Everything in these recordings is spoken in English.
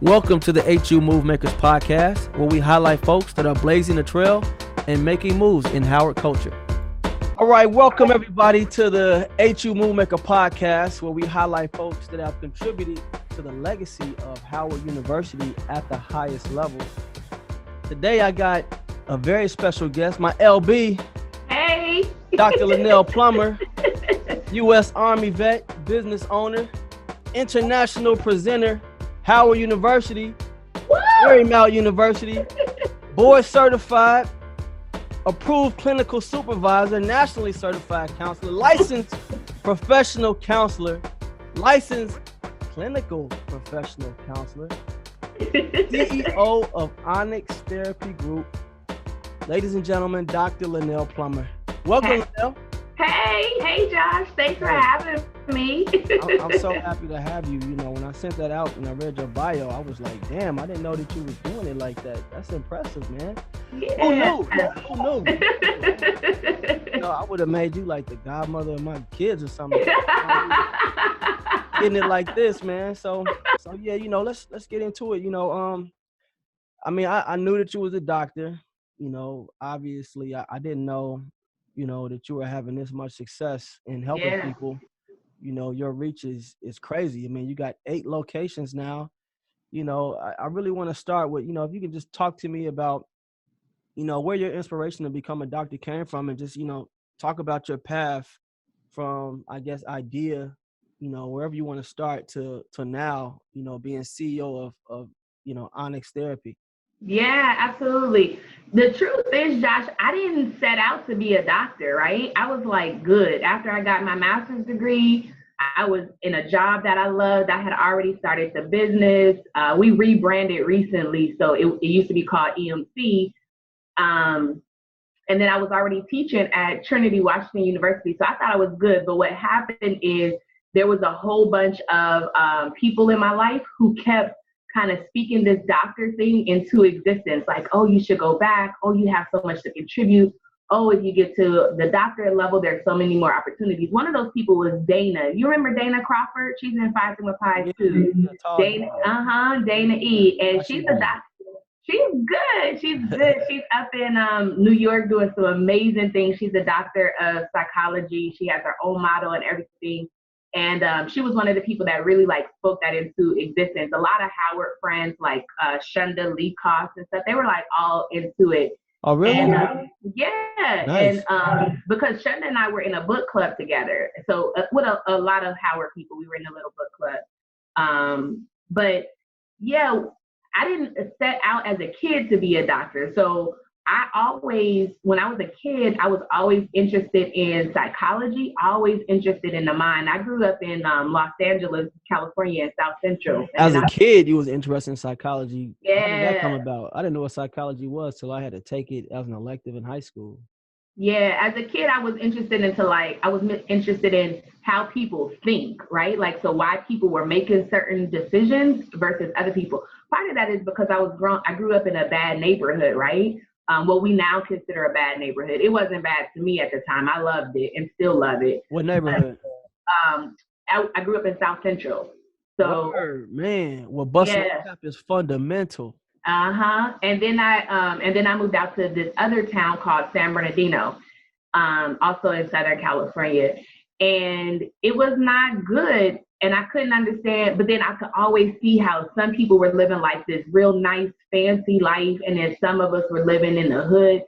Welcome to the HU Move Makers podcast, where we highlight folks that are blazing the trail and making moves in Howard culture. All right, welcome everybody to the HU Move Maker podcast, where we highlight folks that have contributed to the legacy of Howard University at the highest level. Today I got a very special guest, my LB. Hey. Dr. LaNail Plummer, U.S. Army vet, business owner, international presenter, Howard University, Marymount University, board certified, approved clinical supervisor, nationally certified counselor, licensed professional counselor, licensed clinical professional counselor, CEO of Onyx Therapy Group. Ladies and gentlemen, Dr. LaNail Plummer. Welcome, LaNail. Hey, Josh. Thanks for having me. I'm so happy to have you. You know, when I sent that out and I read your bio, I was like, damn, I didn't know that you was doing it like that. That's impressive, man. Yeah. Who knew? You know, I would have made you like the godmother of my kids or something. Getting it like this, man. So yeah, you know, let's get into it. You know, I mean, I knew that you was a doctor. You know, obviously, I didn't know, you know, that you were having this much success in helping people. You know, your reach is crazy. I mean, you got 8 locations now. You know, I really want to start with, you know, if you can just talk to me about, you know, where your inspiration to become a doctor came from, and just, you know, talk about your path from, I guess, idea, you know, wherever you want to start to now, you know, being CEO of you know, Onyx Therapy. Yeah, absolutely. The truth is, Josh, I didn't set out to be a doctor, right? I was like, good. After I got my master's degree, I was in a job that I loved. I had already started the business. We rebranded recently, so it used to be called EMC. And then I was already teaching at Trinity Washington University, so I thought I was good. But what happened is there was a whole bunch of people in my life who kept kind of speaking this doctor thing into existence. Like, oh, you should go back. Oh, you have so much to contribute. Oh, if you get to the doctorate level, there's so many more opportunities. One of those people was Dana. You remember Dana Crawford? She's in Phi Sigma Pi too. Dana E. And she's a doctor. She's good. She's good. She's up in New York doing some amazing things. She's a doctor of psychology. She has her own model and everything. And she was one of the people that really like spoke that into existence. A lot of Howard friends like Shunda Lee Koss and stuff, they were like all into it. Oh, really? And, yeah. Nice. And because Shunda and I were in a book club together. So with a lot of Howard people, we were in a little book club. But yeah, I didn't set out as a kid to be a doctor. So I always, when I was a kid, I was always interested in psychology, always interested in the mind. I grew up in Los Angeles, California, in South Central. As a kid, you was interested in psychology. Yeah. How did that come about? I didn't know what psychology was till I had to take it as an elective in high school. Yeah, as a kid, I was interested interested in how people think, right? Like, so why people were making certain decisions versus other people. Part of that is because I grew up in a bad neighborhood, right? What we now consider a bad neighborhood. It wasn't bad to me at the time. I loved it and still love it. What neighborhood? I grew up in South Central. So, man, well, busting up is fundamental. And then I moved out to this other town called San Bernardino, also in Southern California. And it was not good. And I couldn't understand, but then I could always see how some people were living like this real nice, fancy life. And then some of us were living in the hood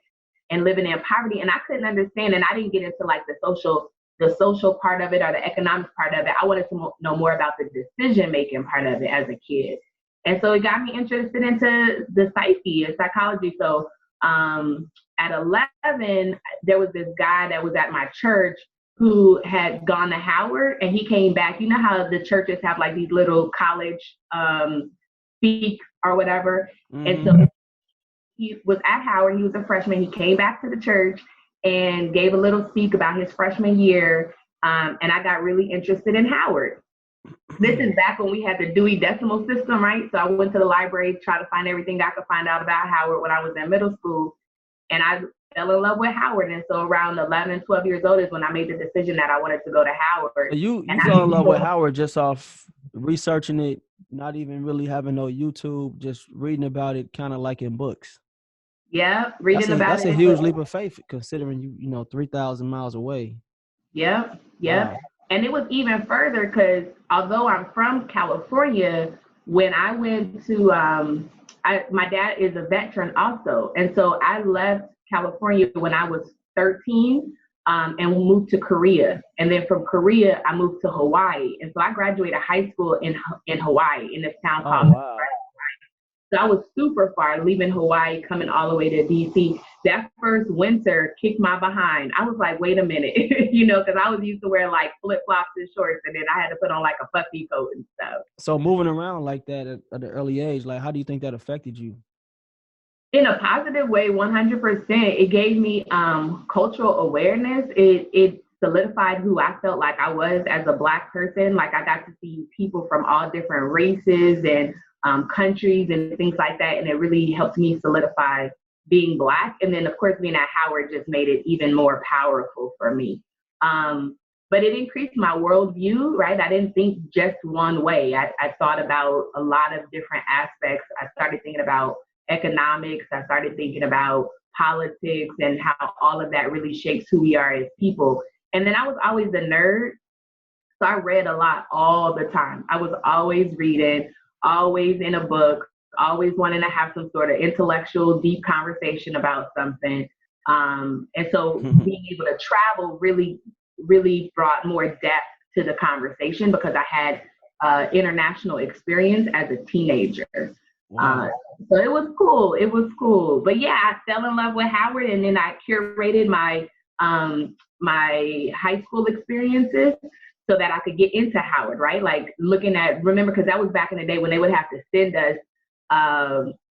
and living in poverty. And I couldn't understand. And I didn't get into like the social part of it or the economic part of it. I wanted to know more about the decision-making part of it as a kid. And so it got me interested into the psyche and psychology. So at 11, there was this guy that was at my church who had gone to Howard, and he came back. You know how the churches have like these little college speaks or whatever. Mm-hmm. And so he was at Howard. He was a freshman. He came back to the church and gave a little speak about his freshman year. And I got really interested in Howard. This is back when we had the Dewey Decimal System, right? So I went to the library, tried to find everything I could find out about Howard when I was in middle school. And I fell in love with Howard. And so around 11, 12 years old is when I made the decision that I wanted to go to Howard. You fell in love with Howard just off researching it not even really having no YouTube, just reading about it kind of like in books. Yeah, reading about That's it. a huge leap of faith considering you know 3,000 miles away. Yep, yep. Wow. And it was even further because although I'm from California, when I went to, my dad is a veteran also. And so I left California when I was 13 and moved to Korea. And then from Korea, I moved to Hawaii. And so I graduated high school in Hawaii in this town Oh called. wow. So I was super far, leaving Hawaii, coming all the way to DC. That first winter kicked my behind. I was like, wait a minute, you know, because I was used to wear like flip flops and shorts, and then I had to put on like a puffy coat and stuff. So moving around like that at an early age, like how do you think that affected you? In a positive way, 100%. It gave me cultural awareness. It solidified who I felt like I was as a Black person. Like I got to see people from all different races and countries and things like that. And it really helped me solidify being Black. And then, of course, being at Howard just made it even more powerful for me. But it increased my worldview, right? I didn't think just one way. I thought about a lot of different aspects. I started thinking about economics. I started thinking about politics and how all of that really shapes who we are as people. And then I was always a nerd. So I read a lot all the time. I was always reading, always in a book, always wanting to have some sort of intellectual, deep conversation about something. And so being able to travel really brought more depth to the conversation because I had international experience as a teenager. Wow. So it was cool. It was cool. But yeah, I fell in love with Howard, and then I curated my my high school experiences so that I could get into Howard, right? Like looking at, remember, because that was back in the day when they would have to send us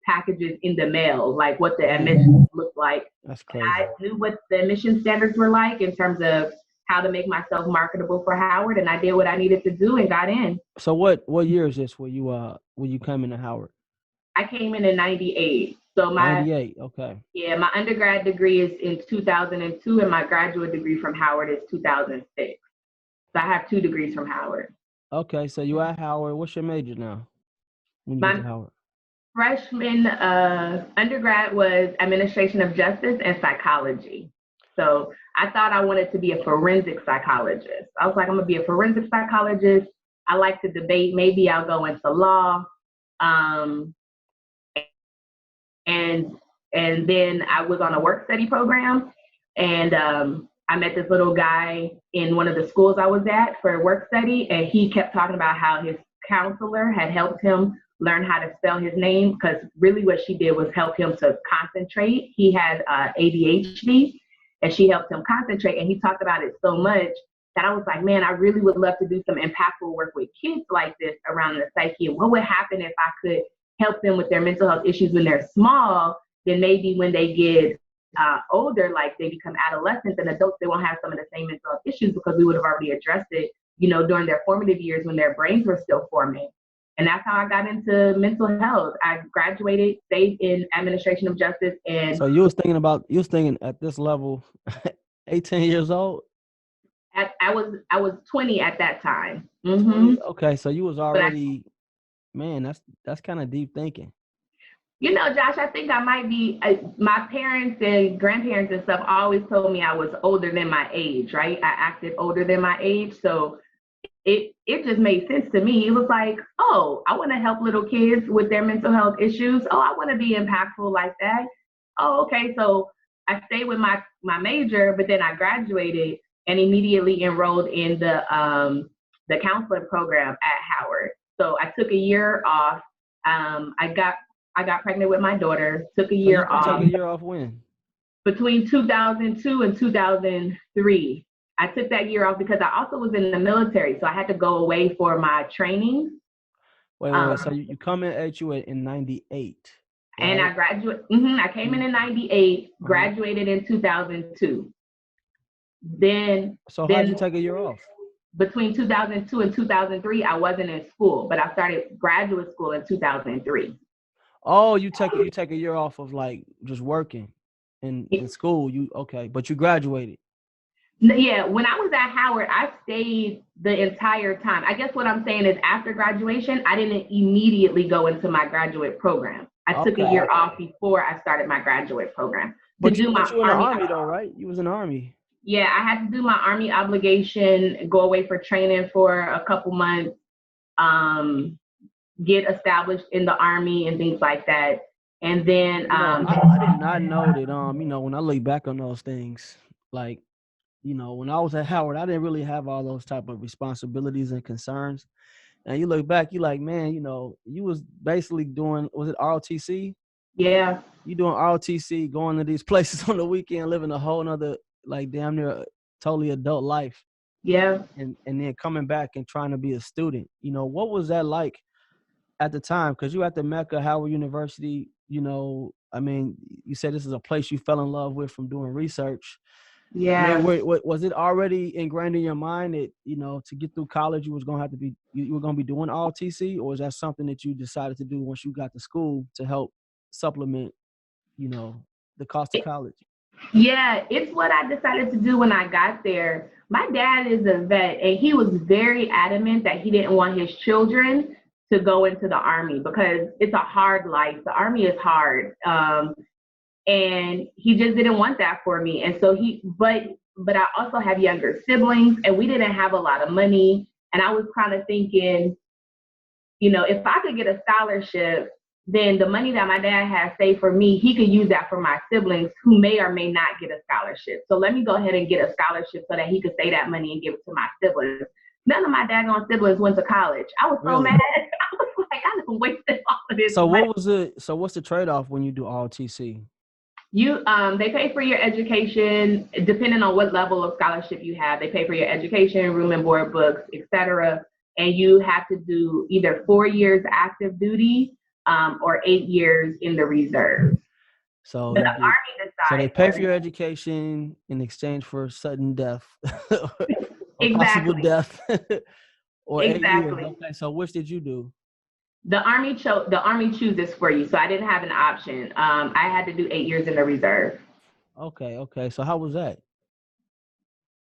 packages in the mail, like what the admissions looked like. That's crazy. I knew what the admission standards were like in terms of how to make myself marketable for Howard, and I did what I needed to do and got in. So what year is this where you come into Howard? I came in 98. So my 98, okay. Yeah, my undergrad degree is in 2002 and my graduate degree from Howard is 2006. So I have 2 degrees from Howard. Okay, so you at Howard. What's your major now when you get to Howard? Freshman undergrad was administration of justice and psychology. So I thought I wanted to be a forensic psychologist. I was like, I'm gonna be a forensic psychologist. I like to debate. Maybe I'll go into law. And then I was on a work study program, and I met this little guy in one of the schools I was at for a work study, and he kept talking about how his counselor had helped him learn how to spell his name, because really what she did was help him to concentrate. He had ADHD, and she helped him concentrate, and he talked about it so much that I was like, man, I really would love to do some impactful work with kids like this around the psyche. And what would happen if I could help them with their mental health issues when they're small? Then maybe when they get older, like they become adolescents and adults, they won't have some of the same mental health issues because we would have already addressed it, you know, during their formative years when their brains were still forming. And that's how I got into mental health. I graduated, stayed in administration of justice. And so you was thinking at this level, 18 years old? I was 20 at that time. Mm-hmm. Okay, so you was already, man, that's kind of deep thinking. You know, Josh, I think I might be, my parents and grandparents and stuff always told me I was older than my age, right? I acted older than my age. So it just made sense to me. It was like, oh, I want to help little kids with their mental health issues. Oh, I want to be impactful like that. Oh, okay. So I stayed with my major, but then I graduated and immediately enrolled in the counseling program at Howard. So I took a year off. I got pregnant with my daughter, took a year off. Took a year off when? Between 2002 and 2003. I took that year off because I also was in the military, so I had to go away for my training. Wait. So you come at you in 98. Right? And I graduated. I came in 98, graduated in 2002. Then. So how'd you take a year off? Between 2002 and 2003, I wasn't in school, but I started graduate school in 2003. Oh, you take a year off of like just working in school. Okay, but you graduated. Yeah, when I was at Howard, I stayed the entire time. I guess what I'm saying is after graduation, I didn't immediately go into my graduate program. I took a year off before I started my graduate program to do my But you in the Army. Army though, right? You was in the Army. Yeah, I had to do my Army obligation, go away for training for a couple months, um, get established in the Army and things like that. And then I did not know that when I look back on those things, like, when I was at Howard, I didn't really have all those type of responsibilities and concerns. And you look back, you like, man, you was basically doing, was it ROTC? yeah, You doing ROTC, going to these places on the weekend, living a whole nother, like, damn near totally adult life. yeah. And then coming back and trying to be a student. What was that like at the time? Because you at the Mecca, Howard University, I mean, you said this is a place you fell in love with from doing research. Yeah. I mean, was it already ingrained in your mind that, to get through college, you was going to have to be, you were going to be doing all TC, or is that something that you decided to do once you got to school to help supplement, the cost of college? Yeah, it's what I decided to do when I got there. My dad is a vet, and he was very adamant that he didn't want his children to go into the Army because it's a hard life. The Army is hard. And he just didn't want that for me. And so but I also have younger siblings, and we didn't have a lot of money. And I was kind of thinking, if I could get a scholarship, then the money that my dad has saved for me, he could use that for my siblings who may or may not get a scholarship. So let me go ahead and get a scholarship so that he could save that money and give it to my siblings. None of my daggone siblings went to college. I was so mad. I was like, I done wasted all of this money. So what's the trade-off when you do all TC? They pay for your education, depending on what level of scholarship you have. They pay for your education, room and board, books, etc. And you have to do either 4 years active duty or 8 years in the reserve. So they pay for your education in exchange for sudden death, or possible death, or 8 years. Okay, so which did you do? The Army chooses for you, so I didn't have an option. I had to do 8 years in the reserve. Okay. So how was that?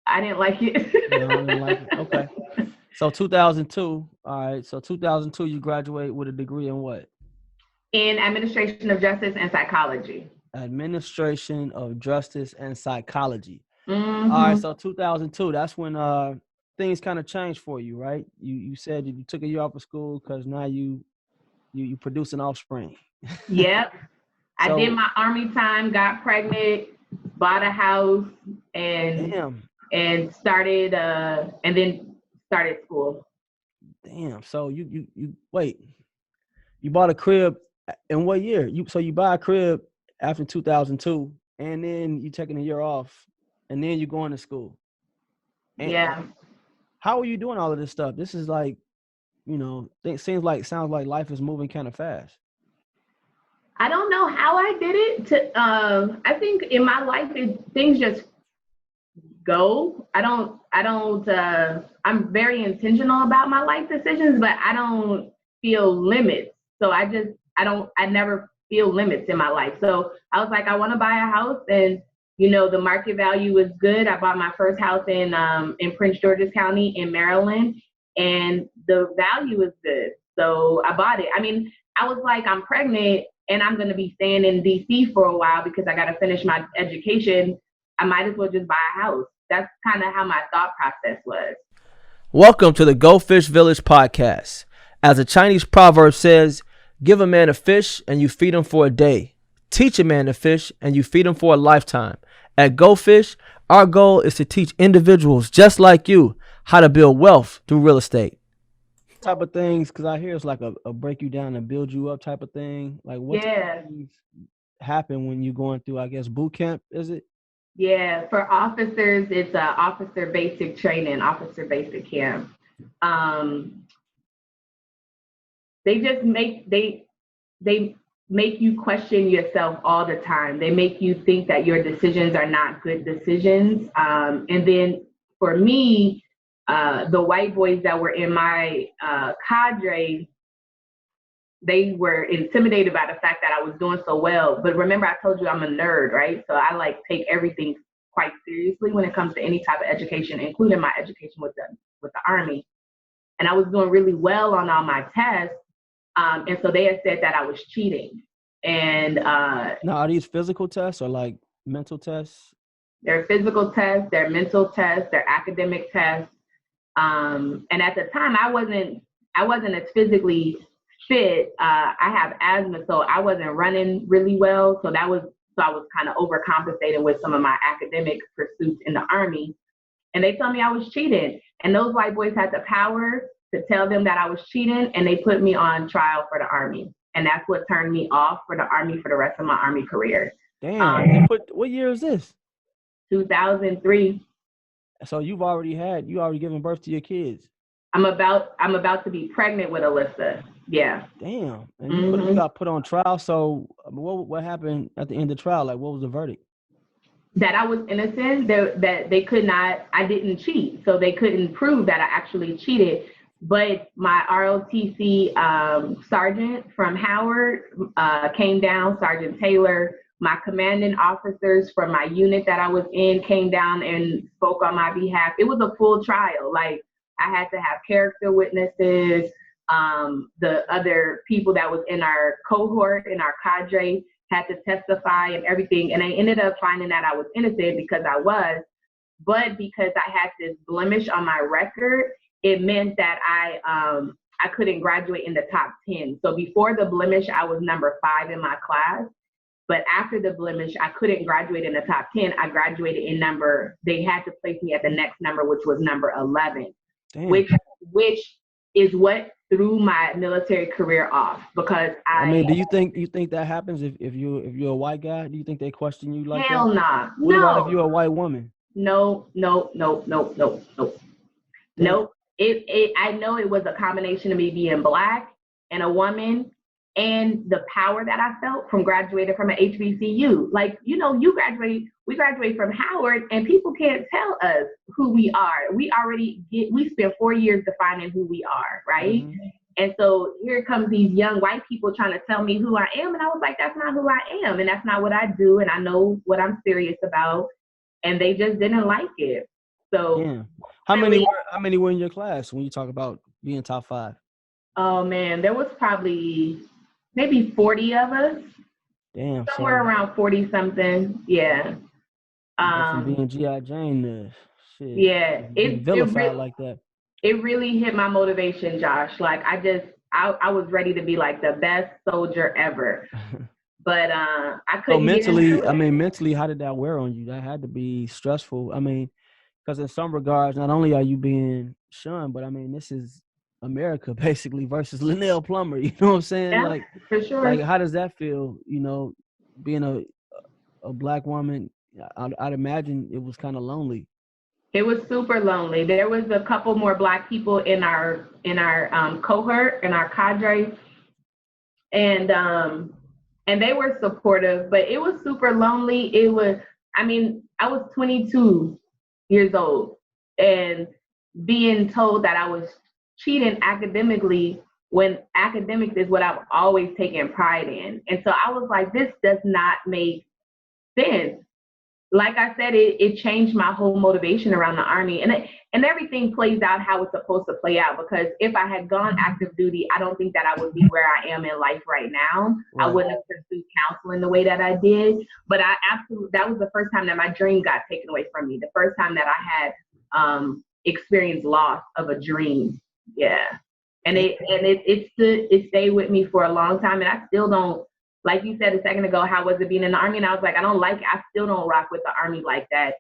I didn't like it. No, I didn't like it. Okay. So 2002. All right. So 2002, you graduate with a degree in what? In Administration of Justice and Psychology. Administration of Justice and Psychology. Mm-hmm. All right. So 2002. That's when things kind of changed for you, right? You said that you took a year off of school because now you produce an offspring. Yep. I did my Army time, got pregnant, bought a house, and started and then started school. Damn. So you wait. You bought a crib in what year? You buy a crib after 2002, and then you taking a year off, and then you going to school. And how are you doing all of this stuff? This is like, sounds like life is moving kind of fast. I don't know how I did it. I think in my life, things just go. I'm very intentional about my life decisions, but I don't feel limits. So I never feel limits in my life. So I was like, I want to buy a house, and the market value was good. I bought my first house in Prince George's County in Maryland, and the value is good. So I bought it. I mean, I was like, I'm pregnant and I'm going to be staying in DC for a while because I got to finish my education. I might as well just buy a house. That's kind of how my thought process was. Welcome to the Go Fish Village podcast. As a Chinese proverb says, give a man a fish and you feed him for a day. Teach a man to fish and you feed him for a lifetime. At Go Fish, our goal is to teach individuals just like you how to build wealth through real estate. Type of things, because I hear it's like a break you down and build you up type of thing. Like what type of things happen when you're going through, I guess, boot camp, is it? Yeah, for officers, it's officer basic training, officer basic camp. They just make you question yourself all the time. They make you think that your decisions are not good decisions. And then for me, the white boys that were in my cadre, they were intimidated by the fact that I was doing so well. But remember, I told you I'm a nerd, right? So I take everything quite seriously when it comes to any type of education, including my education with the Army. And I was doing really well on all my tests. And so they had said that I was cheating. And now, are these physical tests or like mental tests? They're physical tests, they're mental tests, they're academic tests. And at the time, I wasn't as physically fit. I have asthma, so I wasn't running really well. So I was kind of overcompensating with some of my academic pursuits in the Army. And they told me I was cheating. And those white boys had the power to tell them that I was cheating, and they put me on trial for the Army. And that's what turned me off for the Army for the rest of my Army career. Damn. What year is this? 2003. So you've already given birth to your kids. I'm about to be pregnant with Alyssa. Yeah. Damn. And you got put on trial. So what happened at the end of the trial? Like, what was the verdict? That I was innocent, that they could not, I didn't cheat. So they couldn't prove that I actually cheated. But my ROTC sergeant from Howard came down, Sergeant Taylor. My commanding officers from my unit that I was in came down and spoke on my behalf. It was a full trial. Like, I had to have character witnesses. The other people that was in our cohort, in our cadre, had to testify and everything. And I ended up finding that I was innocent because I was. But because I had this blemish on my record, it meant that I couldn't graduate in the top 10. So before the blemish, I was number 5 in my class. But after the blemish, I couldn't graduate in the top 10. I graduated in they had to place me at the next number, which was number 11. Damn. which is what threw my military career off, because I mean, do you think that happens if you're a white guy? Do you think they question you like hell that? nah. What No. about if you're a white woman? No. I know it was a combination of me being Black and a woman, and the power that I felt from graduating from an HBCU. Like, we graduate from Howard, and people can't tell us who we are. We spent 4 years defining who we are, right? Mm-hmm. And so here comes these young white people trying to tell me who I am, and I was like, that's not who I am, and that's not what I do, and I know what I'm serious about, and they just didn't like it. So yeah. How many were in your class when you talk about being top 5? Oh man, there was probably maybe 40 of us. Damn. Somewhere around 40 something. Yeah. From being G.I. Jane to shit. Yeah. It vilified like that. It really hit my motivation, Josh. Like, I was ready to be like the best soldier ever. But I couldn't. So mentally, how did that wear on you? That had to be stressful. I mean, because in some regards, not only are you being shunned, but I mean, this is America basically versus LaNail Plummer. You know what I'm saying? Yeah, like, for sure. Like, how does that feel? Being a Black woman, I'd imagine it was kind of lonely. It was super lonely. There was a couple more Black people in our cohort, in our cadre, and they were supportive, but it was super lonely. I was 22 years old, and being told that I was cheating academically when academics is what I've always taken pride in. And so I was like, this does not make sense. Like I said, it changed my whole motivation around the Army, and everything plays out how it's supposed to play out, because if I had gone active duty, I don't think that I would be where I am in life right now. Right. I wouldn't have pursued counseling the way that I did, but that was the first time that my dream got taken away from me. The first time that I had experienced loss of a dream. Yeah. And it stayed with me for a long time, and I still don't. Like you said a second ago, how was it being in the Army? And I was like, I still don't rock with the Army like that.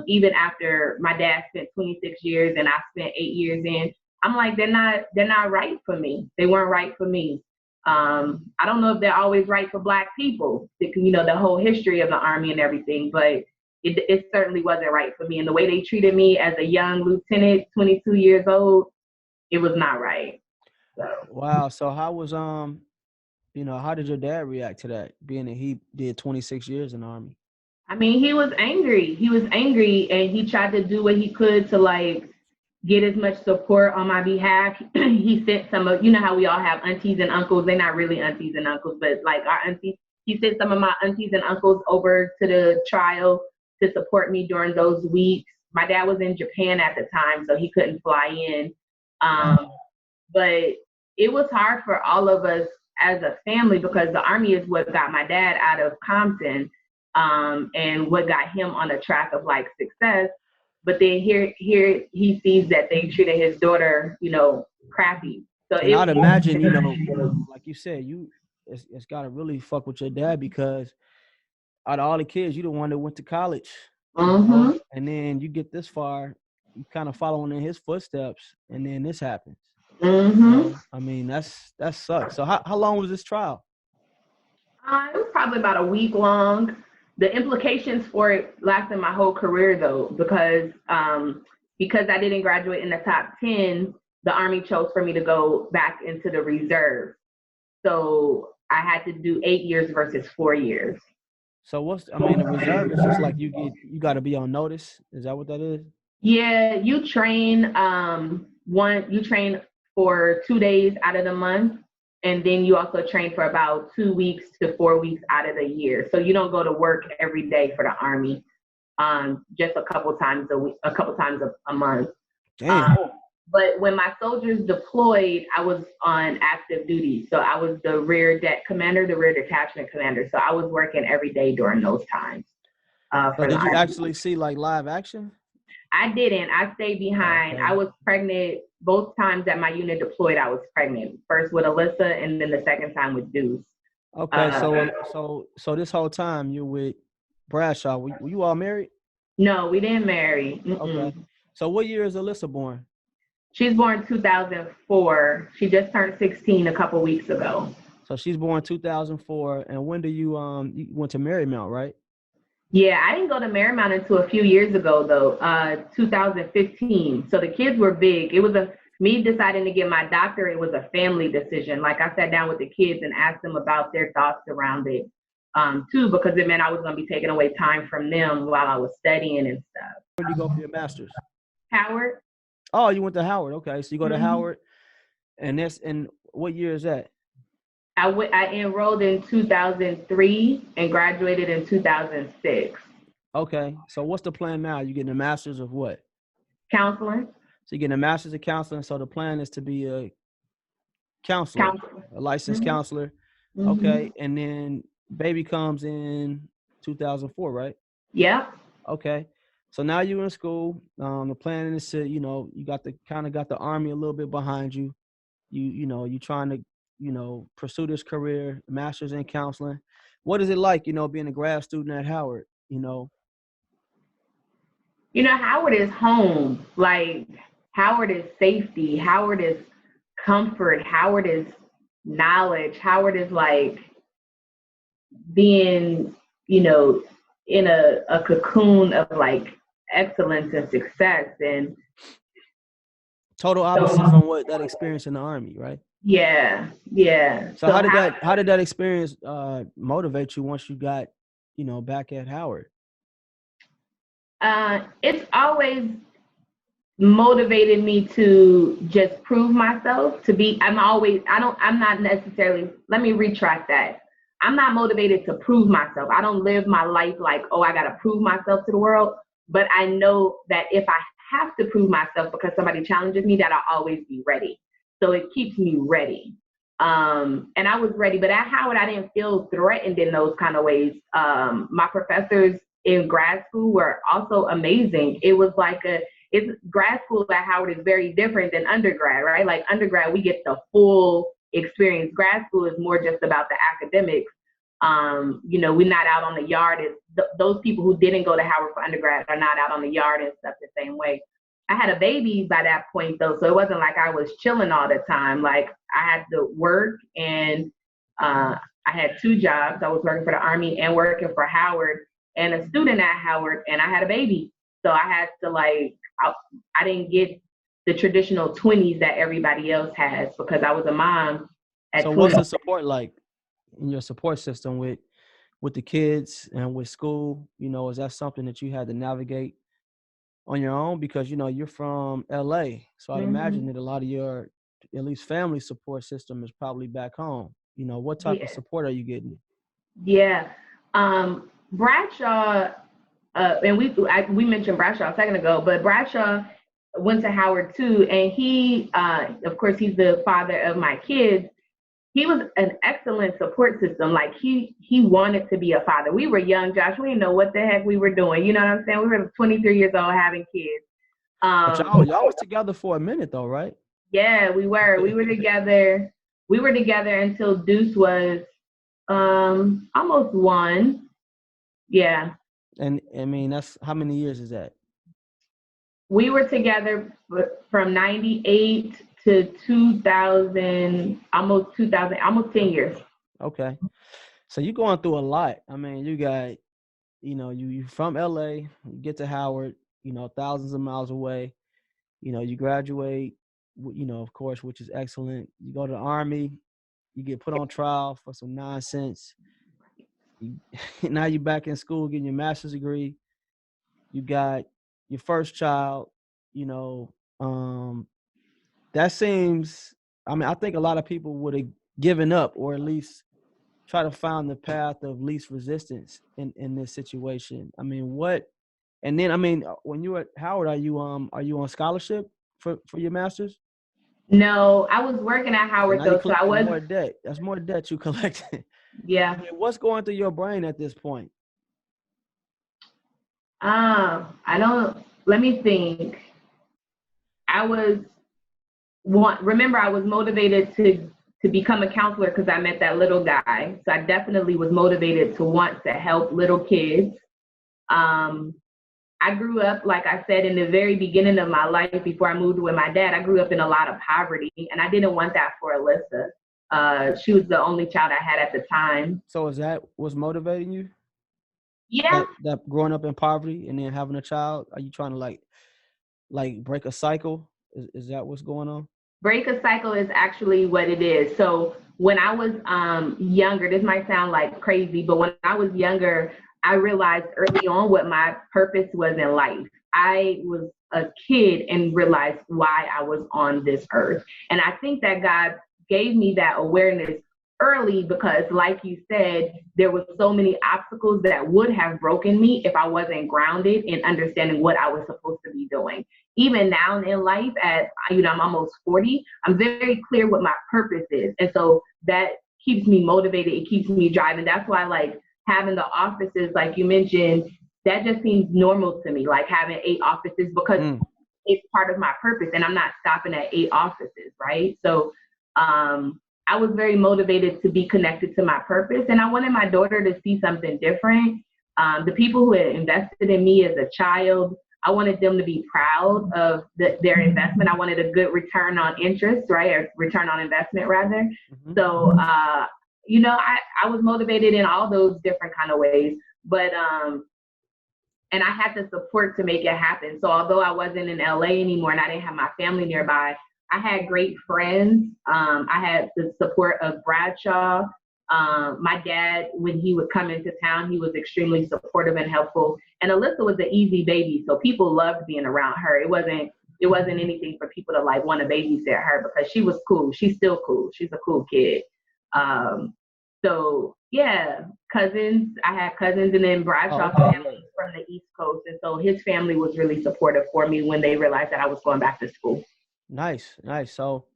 Even after my dad spent 26 years and I spent 8 years in, I'm like, they're not right for me. They weren't right for me. I don't know if they're always right for Black people, the whole history of the Army and everything, but it certainly wasn't right for me. And the way they treated me as a young lieutenant, 22 years old, it was not right. So. Wow. So how was, how did your dad react to that, being that he did 26 years in the Army? I mean, he was angry. And he tried to do what he could to get as much support on my behalf. He sent some of, how we all have aunties and uncles. They're not really aunties and uncles, but our aunties. He sent some of my aunties and uncles over to the trial to support me during those weeks. My dad was in Japan at the time, so he couldn't fly in. But it was hard for all of us as a family because the Army is what got my dad out of Compton, and what got him on a track of like success. But then here he sees that they treated his daughter, you know, crappy. So and I'd imagine, you know, like you said, it's got to really fuck with your dad because out of all the kids, you the one that went to college, and then you get this far, you kind of following in his footsteps, and then this happens. So, I mean, that sucks. So how long was this trial? It was probably about a week long. The implications for it lasted my whole career though, because I didn't graduate in the top 10, the Army chose for me to go back into the reserve. So I had to do 8 years versus 4 years. So the reserve is just like you got to be on notice. Is that what that is? Yeah, you train you train for 2 days out of the month, and then you also train for about 2 weeks to 4 weeks out of the year. So you don't go to work every day for the Army, just a couple times a month. Damn. But when my soldiers deployed, I was on active duty. So I was the rear deck commander, the rear detachment commander. So I was working every day during those times. So did you actually see like live action? I didn't. I stayed behind. Okay. I was pregnant both times that my unit deployed. I was pregnant. First with Alyssa, and then the second time with Deuce. Okay, so this whole time you're with Bradshaw. Were you all married? No, we didn't marry. Okay. So what year is Alyssa born? She's born 2004. She just turned 16 a couple weeks ago. So she's born 2004. And when do you went to Marymount, right? Yeah, I didn't go to Marymount until a few years ago, though, 2015. So the kids were big. It was me deciding to get my doctorate. It was a family decision. Like I sat down with the kids and asked them about their thoughts around it, too, because it meant I was going to be taking away time from them while I was studying and stuff. Where did you go for your master's? Howard. Oh, you went to Howard. Okay, so you go to Howard, and what year is that? I enrolled in 2003 and graduated in 2006. Okay, so what's the plan now? You getting a master's of what? Counseling. So you're getting a master's of counseling. So the plan is to be a counselor. A licensed counselor. Okay, and then baby comes in 2004, right? Yeah. Okay, so now you're in school. The plan is to, you got the Army a little bit behind you. You trying to, pursue this career, master's in counseling. What is it like, being a grad student at Howard? Howard is home. Like, Howard is safety. Howard is comfort. Howard is knowledge. Howard is like being, in a cocoon of like excellence and success. And total opposite from what that experience in the Army, right? Yeah. So how did that experience motivate you once you got, back at Howard? It's always motivated me to just prove myself, I'm not necessarily, let me retract that. I'm not motivated to prove myself. I don't live my life like, oh, I got to prove myself to the world. But I know that if I have to prove myself because somebody challenges me, that I'll always be ready. So it keeps me ready. And I was ready, but at Howard, I didn't feel threatened in those kind of ways. My professors in grad school were also amazing. It was like grad school at Howard is very different than undergrad, right? Like undergrad, we get the full experience. Grad school is more just about the academics. We're not out on the yard. Those people who didn't go to Howard for undergrad are not out on the yard and stuff the same way. I had a baby by that point though, so it wasn't like I was chilling all the time. Like I had to work, and I had 2 jobs. I was working for the Army and working for Howard, and a student at Howard, and I had a baby. So I had to I didn't get the traditional 20s that everybody else has because I was a mom at 20. So what's the support like in your support system with the kids and with school? Is that something that you had to navigate on your own? Because, you're from LA. So I'd imagine that a lot of your, at least family support system is probably back home. What type of support are you getting? Yeah. Bradshaw and we mentioned Bradshaw a second ago, but Bradshaw went to Howard too, and he, of course, he's the father of my kids. He was an excellent support system. Like he wanted to be a father. We were young, Josh. We didn't know what the heck we were doing. You know what I'm saying? We were 23 years old having kids. But y'all was together for a minute though, right? Yeah, we were. We were together. We were together until Deuce was almost 1. Yeah. And I mean, that's how many years is that? We were together from 98 to 2000, almost 10 years. Okay. So you're going through a lot. I mean, you got, you from LA, you get to Howard, thousands of miles away. You graduate, of course, which is excellent. You go to the Army, you get put on trial for some nonsense. Now you're back in school getting your master's degree. You got your first child, that seems, I think a lot of people would have given up, or at least try to find the path of least resistance in this situation. I mean, and then, when you were at Howard, are you on scholarship for your master's? No, I was working at Howard though, so I was more debt. That's more debt you collected. Yeah. I mean, what's going through your brain at this point? Let me think. I was motivated to become a counselor because I met that little guy. So I definitely was motivated to want to help little kids. I grew up, like I said, in the very beginning of my life before I moved with my dad, I grew up in a lot of poverty, and I didn't want that for Alyssa. She was the only child I had at the time. So is that what's motivating you? Yeah. That growing up in poverty and then having a child? Are you trying to like break a cycle? Is that what's going on? Break a cycle is actually what it is. So when I was younger, this might sound like crazy, but when I was younger, I realized early on what my purpose was in life. I was a kid and realized why I was on this earth. And I think that God gave me that awareness early because, like you said, there were so many obstacles that would have broken me if I wasn't grounded in understanding what I was supposed to be doing. Even now in life, I'm almost 40, I'm very clear what my purpose is. And so that keeps me motivated. It keeps me driving. That's why, like, having the offices, like you mentioned, that just seems normal to me, like having 8 offices, because it's part of my purpose and I'm not stopping at 8 offices, right? So I was very motivated to be connected to my purpose, and I wanted my daughter to see something different. The people who had invested in me as a child, I wanted them to be proud of their investment. I wanted a good return on interest, right? Or return on investment, rather. Mm-hmm. So, I was motivated in all those different kind of ways, but, and I had the support to make it happen. So although I wasn't in LA anymore and I didn't have my family nearby, I had great friends. I had the support of Bradshaw. My dad, when he would come into town, he was extremely supportive and helpful. And Alyssa was an easy baby, so people loved being around her. It wasn't anything for people to like want to babysit her because she was cool. She's still cool. She's a cool kid. So yeah, cousins. I had cousins, and then Bradshaw's family from the East Coast, and so his family was really supportive for me when they realized that I was going back to school. Nice. So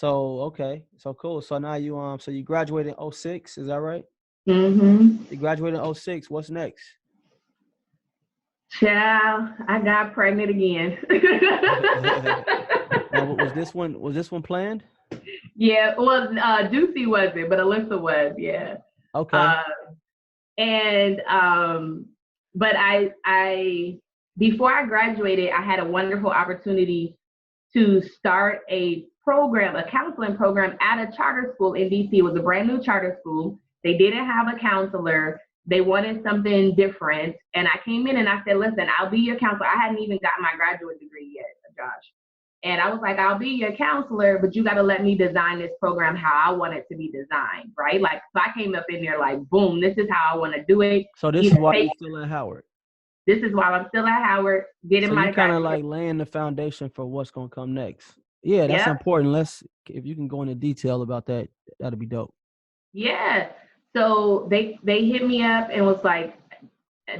okay. So cool. So now you so you graduated in 06, is that right? Mm-hmm. You graduated in 06. What's next? Child, I got pregnant again. Now, was this one planned? Yeah, well, Ducey wasn't, but Alyssa was, yeah. Okay. But I before I graduated, I had a wonderful opportunity to start a counseling program at a charter school in DC. It was a brand new charter school. They didn't have a counselor. They wanted something different. And I came in and I said, listen, I'll be your counselor. I hadn't even got my graduate degree yet, Josh. And I was like, I'll be your counselor, but you got to let me design this program how I want it to be designed, right? Like, so I came up in there like, boom, this is how I want to do it. So this is why you're still at Howard. This is while I'm still at Howard, getting my. So you kind of like laying the foundation for what's gonna come next. Yeah, that's important. If you can go into detail about that, that'd be dope. Yeah. So they hit me up and was like,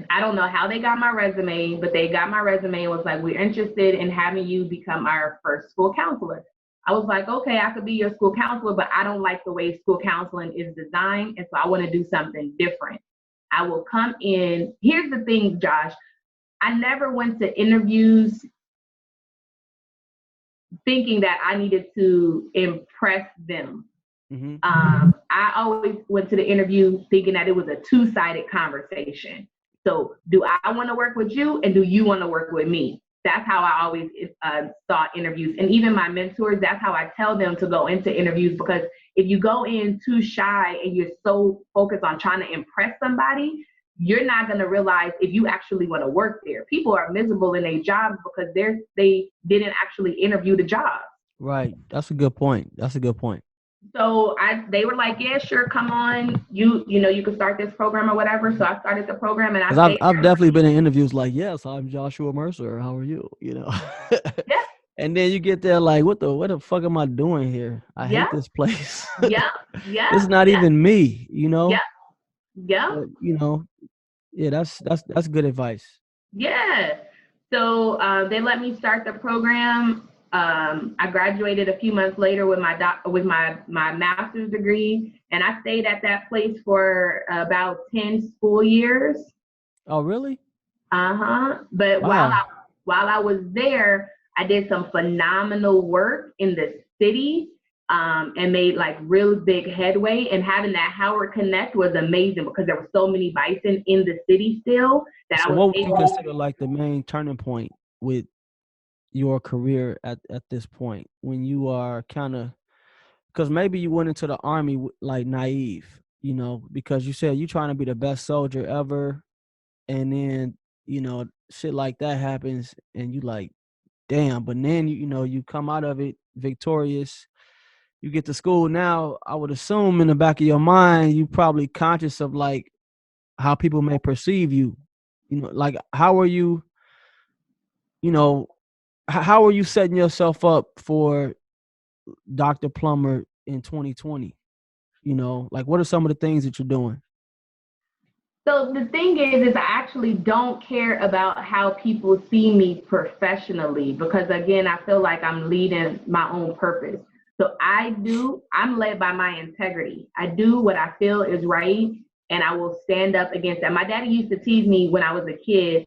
I don't know how they got my resume, but they got my resume and was like, we're interested in having you become our first school counselor. I was like, okay, I could be your school counselor, but I don't like the way school counseling is designed. And so I want to do something different. I will come in. Here's the thing, Josh. I never went to interviews thinking that I needed to impress them. Mm-hmm. I always went to the interview thinking that it was a two-sided conversation. So do I want to work with you, and do you want to work with me? That's how I always saw interviews. And even my mentors, that's how I tell them to go into interviews, because if you go in too shy and you're so focused on trying to impress somebody, you're not going to realize if you actually want to work there. People are miserable in their jobs because they didn't actually interview the job. Right. That's a good point. So they were like, yeah, sure, come on. You know, you could start this program or whatever. So I started the program, and I've definitely been in interviews like, yes, I'm Joshua Mercer. How are you? You know. Yeah. And then you get there like, what the fuck am I doing here? I hate this place. Yeah. It's not even me, you know? Yeah. But, you know, yeah, that's good advice. Yeah. So they let me start the program. I graduated a few months later with my master's degree, and I stayed at that place for about 10 school years. Oh, really? But wow. while I was there, I did some phenomenal work in the city, and made like really big headway. And having that Howard Connect was amazing because there were so many bison in the city still that So I was what would able you consider like the main turning point with your career at this point, when you are kind of, because maybe you went into the Army like naive, you know, because you said you're trying to be the best soldier ever, and then, you know, shit like that happens and you like, damn. But then you know, you come out of it victorious, you get to school. Now I would assume in the back of your mind you probably conscious of like how people may perceive you, you know, like how are you, you know, how are you setting yourself up for Dr. Plummer in 2020? You know, like what are some of the things that you're doing? So the thing is I actually don't care about how people see me professionally, because again, I feel like I'm leading my own purpose. So I'm led by my integrity. I do what I feel is right, and I will stand up against that. My daddy used to tease me when I was a kid.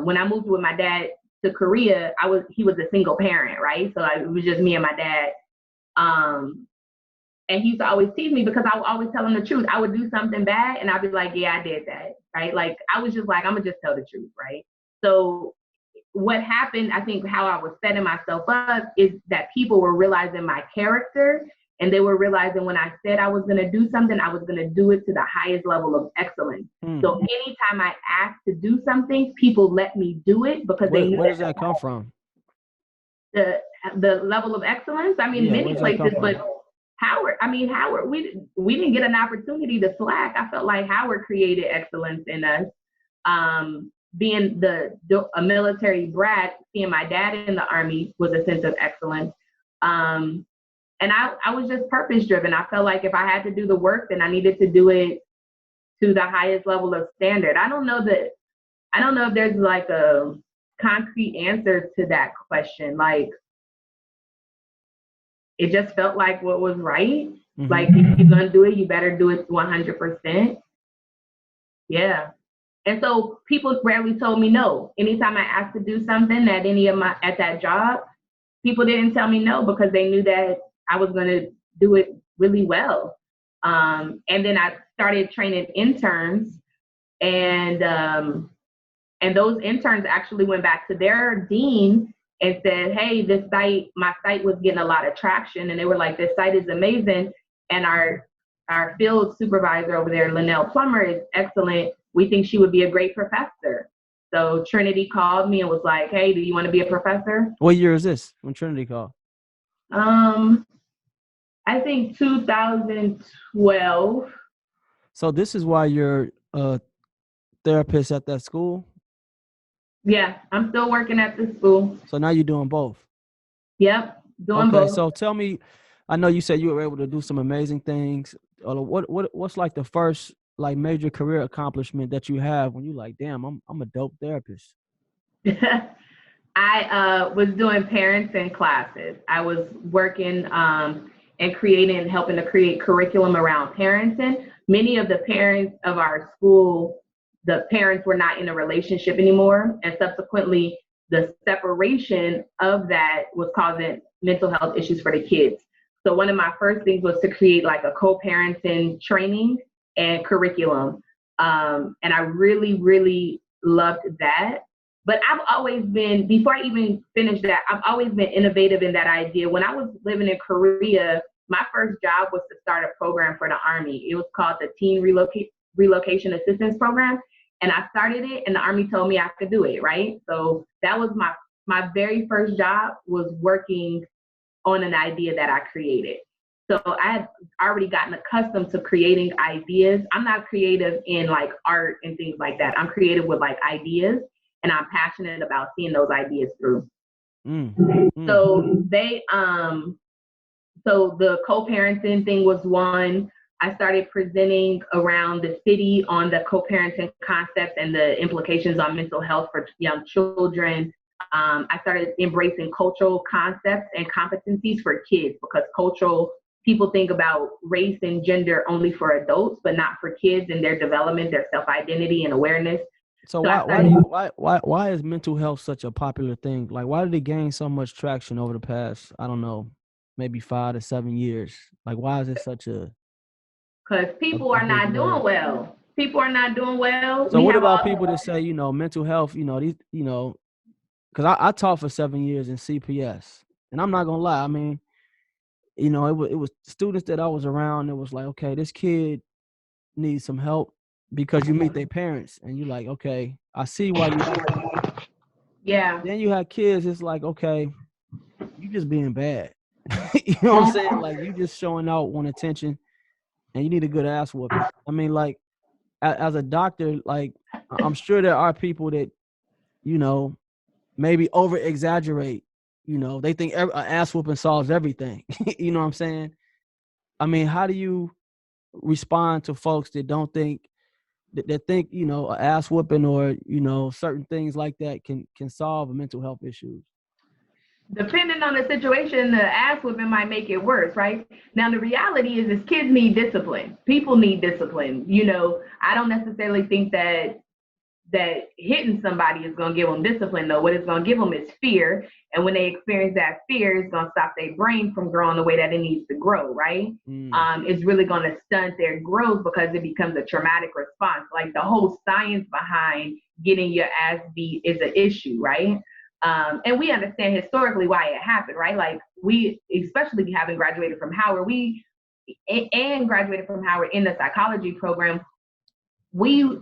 When I moved with my dad to Korea, he was a single parent, right? So it was just me and my dad. And he used to always tease me because I would always tell him the truth. I would do something bad and I'd be like, yeah, I did that, right? Like, I was just like, I'm gonna just tell the truth, right? So what happened, I think how I was setting myself up is that people were realizing my character, and they were realizing when I said I was gonna do something, I was gonna do it to the highest level of excellence. So anytime I asked to do something, people let me do it because they knew. Where does that come from? The level of excellence? I mean, many places, but Howard, we didn't get an opportunity to slack. I felt like Howard created excellence in us. Being a military brat, seeing my dad in the Army was a sense of excellence. And I was just purpose driven. I felt like if I had to do the work, then I needed to do it to the highest level of standard. I don't know if there's like a concrete answer to that question. Like, it just felt like what was right. Like, if you're gonna do it, you better do it 100%. Yeah. And so people rarely told me no. Anytime I asked to do something at that job, people didn't tell me no because they knew that I was gonna do it really well. And then I started training interns, and those interns actually went back to their dean and said, hey, my site was getting a lot of traction. And they were like, this site is amazing. And our field supervisor over there, LaNail Plummer, is excellent. We think she would be a great professor. So Trinity called me and was like, hey, do you want to be a professor? What year is this when Trinity called? I think 2012. So this is why you're a therapist at that school? Yeah, I'm still working at the school. So now you're doing both? Yep, doing both. So tell me, I know you said you were able to do some amazing things. What's like the first like major career accomplishment that you have when you like, damn, I'm a dope therapist? I was doing parents and classes. I was working and creating, helping to create curriculum around parenting. Many of the parents of our school, the parents were not in a relationship anymore, and subsequently, the separation of that was causing mental health issues for the kids. So one of my first things was to create like a co-parenting training and curriculum, and I really, really loved that. But I've always been, before I even finished that, I've always been innovative in that idea. When I was living in Korea, my first job was to start a program for the Army. It was called the Teen Relocation Assistance Program. And I started it, and the Army told me I could do it, right? So that was my very first job, was working on an idea that I created. So I had already gotten accustomed to creating ideas. I'm not creative in like art and things like that. I'm creative with like ideas, and I'm passionate about seeing those ideas through. So so the co-parenting thing was one. I started presenting around the city on the co-parenting concept and the implications on mental health for young children. I started embracing cultural concepts and competencies for kids, because people think about race and gender only for adults, but not for kids and their development, their self-identity and awareness. So why is mental health such a popular thing? Like, why did it gain so much traction over the past, I don't know, maybe 5 to 7 years? Like, why is it such a? Because people are not doing well. People are not doing well. So what about people that say, mental health, these, because I taught for 7 years in CPS, and I'm not gonna lie, I mean, it was students that I was around that was like, okay, this kid needs some help, because you meet their parents and you're like, okay, I see why you like them. Yeah. Then you have kids, it's like, okay, you just being bad. You know what I'm saying? Like, you just showing out, want attention, and you need a good ass whooping. I mean, like, as a doctor, like, I'm sure there are people that, maybe over exaggerate. They think an ass whooping solves everything. You know what I'm saying? I mean, how do you respond to folks that don't think, that think, an ass whooping or, certain things like that can solve a mental health issues? Depending on the situation, the ass whooping might make it worse, right? Now, the reality is kids need discipline. People need discipline. I don't necessarily think that hitting somebody is going to give them discipline, though. What it's going to give them is fear. And when they experience that fear, it's going to stop their brain from growing the way that it needs to grow, right? It's really going to stunt their growth, because it becomes a traumatic response. Like, the whole science behind getting your ass beat is an issue, right? And we understand historically why it happened, right? Like, we, especially having graduated from Howard, graduated from Howard in the psychology program, we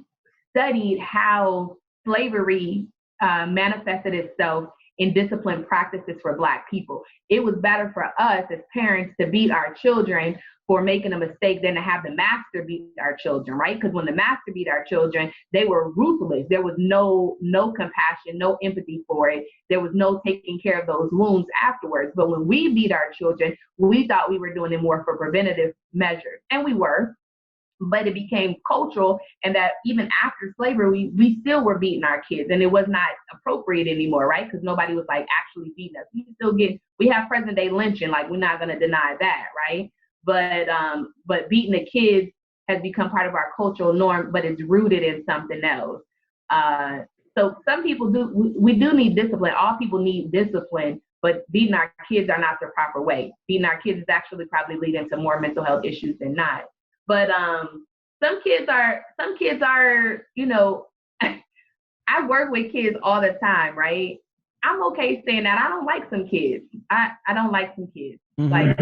studied how slavery manifested itself in discipline practices for Black people. It was better for us as parents to beat our children for making a mistake than to have the master beat our children, right? Because when the master beat our children, they were ruthless. There was no compassion, no empathy for it. There was no taking care of those wounds afterwards. But when we beat our children, we thought we were doing it more for preventative measures, and we were. But it became cultural, and that even after slavery, we still were beating our kids, and it was not appropriate anymore, right? Because nobody was like actually beating us. We have present day lynching, like, we're not going to deny that, right? But beating the kids has become part of our cultural norm, but it's rooted in something else. So some people we do need discipline. All people need discipline, but beating our kids are not the proper way. Beating our kids is actually probably leading to more mental health issues than not. But some kids are, I work with kids all the time, right? I'm okay saying that I don't like some kids. I don't like some kids. Mm-hmm. Like,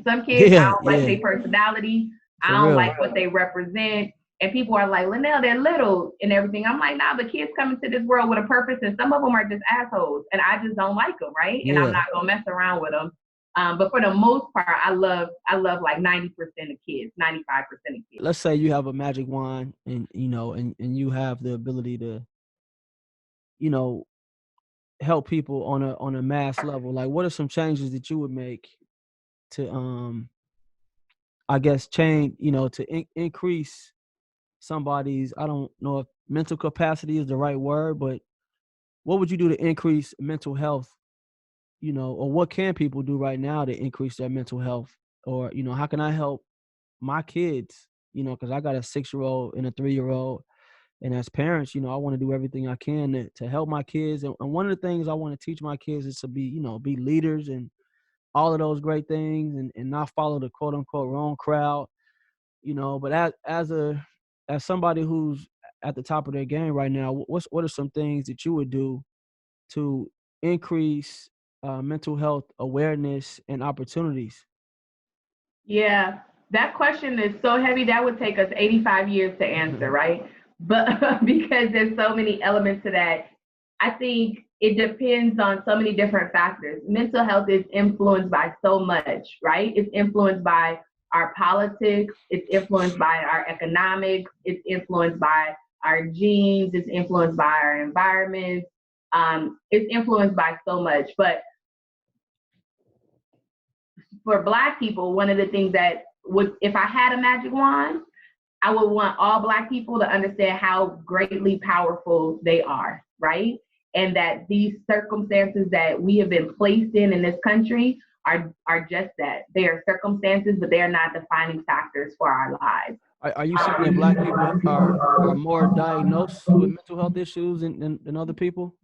some kids, I don't like their personality. I don't like what they represent. And people are like, LaNail, they're little and everything. I'm like, nah, the kids come into this world with a purpose, and some of them are just assholes, and I just don't like them, right? And I'm not gonna mess around with them. But for the most part, I love like 90% of kids, 95% of kids. Let's say you have a magic wand, and and you have the ability to, help people on a mass level. Like, what are some changes that you would make to I guess change, to increase somebody's, I don't know if mental capacity is the right word, but what would you do to increase mental health, or what can people do right now to increase their mental health? Or, how can I help my kids, because I got a 6-year-old and a 3-year-old. And as parents, I want to do everything I can to help my kids. And one of the things I want to teach my kids is to be leaders and all of those great things, and not follow the quote unquote wrong crowd, but as somebody who's at the top of their game right now, what are some things that you would do to increase mental health awareness and opportunities? Yeah, that question is so heavy that would take us 85 years to answer, right? But because there's so many elements to that, I think it depends on so many different factors. Mental health is influenced by so much, right? It's influenced by our politics, it's influenced by our economics, it's influenced by our genes, it's influenced by our environment, it's influenced by so much. But for Black people, one of the things that would, if I had a magic wand, I would want all Black people to understand how greatly powerful they are, right? And that these circumstances that we have been placed in this country are just that. They are circumstances, but they are not defining factors for our lives. Are you saying that Black people are more diagnosed with mental health issues than other people?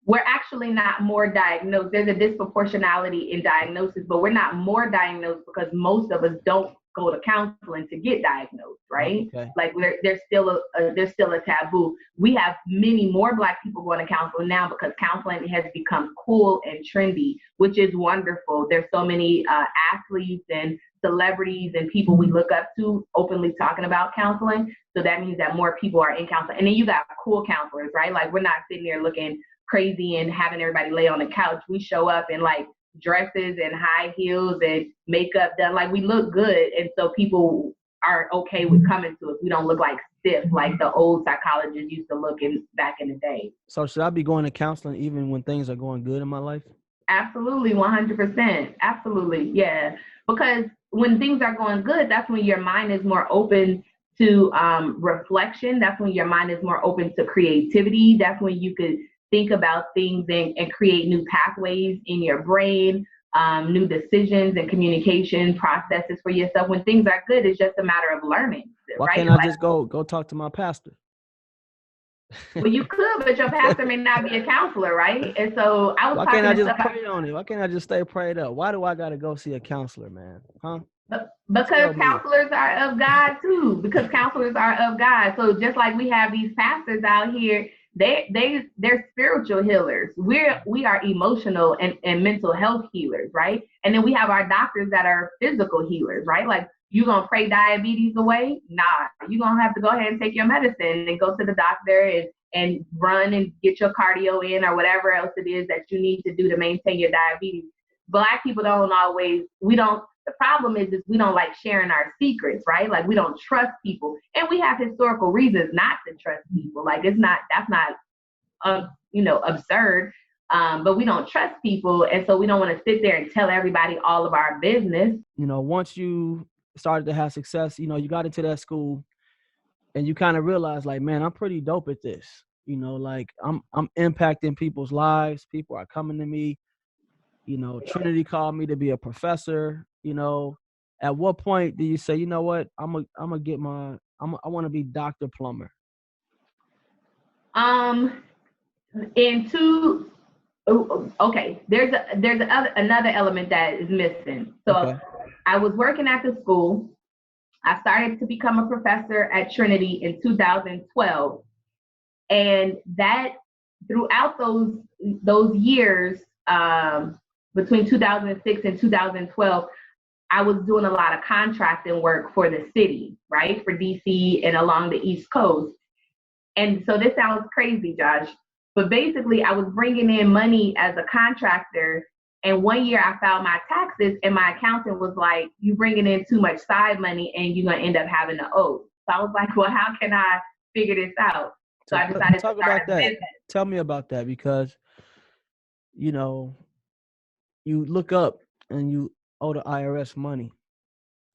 We're actually not more diagnosed. There's a disproportionality in diagnosis, but we're not more diagnosed because most of us don't go to counseling to get diagnosed, right? Okay. Like there's still a taboo. We have many more Black people going to counseling now because counseling has become cool and trendy, which is wonderful. There's so many athletes and celebrities and people we look up to openly talking about counseling. So that means that more people are in counseling. And then you got cool counselors, right? Like we're not sitting there looking crazy and having everybody lay on the couch. We show up in like dresses and high heels and makeup done, like we look good, and so people are okay with coming to us. We don't look like stiff like the old psychologists used to look back in the day. So should I be going to counseling even when things are going good in my life? Absolutely, 100%. Absolutely, yeah. Because when things are going good, that's when your mind is more open to reflection. That's when your mind is more open to creativity. That's when you could think about things and create new pathways in your brain, new decisions and communication processes for yourself. When things are good, it's just a matter of learning. Why right? can't I just go talk to my pastor? Well, you could, but your pastor may not be a counselor, right? And so I was Why talking can't I to just pray on it? Why can't I just stay prayed up? Why do I got to go see a counselor, man? Huh? Because counselors are of God too. Because counselors are of God. So just like we have these pastors out here, they're spiritual healers. We are emotional and mental health healers, right? And then we have our doctors that are physical healers, right? Like, you gonna pray diabetes away? Nah, you gonna have to go ahead and take your medicine and go to the doctor and run and get your cardio in or whatever else it is that you need to do to maintain your diabetes. Black people don't always, the problem is we don't like sharing our secrets, right? Like, we don't trust people. And we have historical reasons not to trust people. Like, that's not absurd. But we don't trust people. And so we don't want to sit there and tell everybody all of our business. Once you started to have success, you got into that school and you kind of realized, like, man, I'm pretty dope at this. Like, I'm impacting people's lives. People are coming to me. Trinity called me to be a professor. At what point do you say, you know what, I want to be Dr. Plummer? Okay, there's another element that is missing. So okay. I was working at the school. I started to become a professor at Trinity in 2012, and that throughout those years, between 2006 and 2012, I was doing a lot of contracting work for the city, right, for DC and along the East Coast. And so this sounds crazy, Josh, but basically I was bringing in money as a contractor. And one year I filed my taxes and my accountant was like, you bringing in too much side money and you're going to end up having to owe. So I was like, well, how can I figure this out? So I decided to start about that. business. Tell me about that, because, you look up and you owe the IRS money,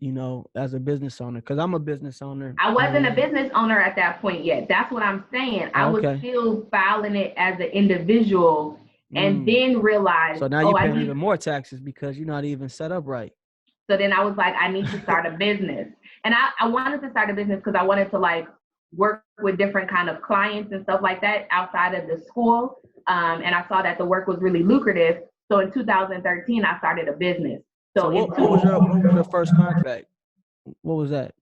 you know, as a business owner? Because I'm a business owner. I wasn't a business owner at that point yet. That's what I'm saying. I was still filing it as an individual, and then realized. So now you're paying even more taxes because you're not even set up right. So then I was like, I need to start a business. And I wanted to start a business because I wanted to like work with different kind of clients and stuff like that outside of the school. And I saw that the work was really lucrative. So in 2013, I started a business. So what was your first contract? What was that?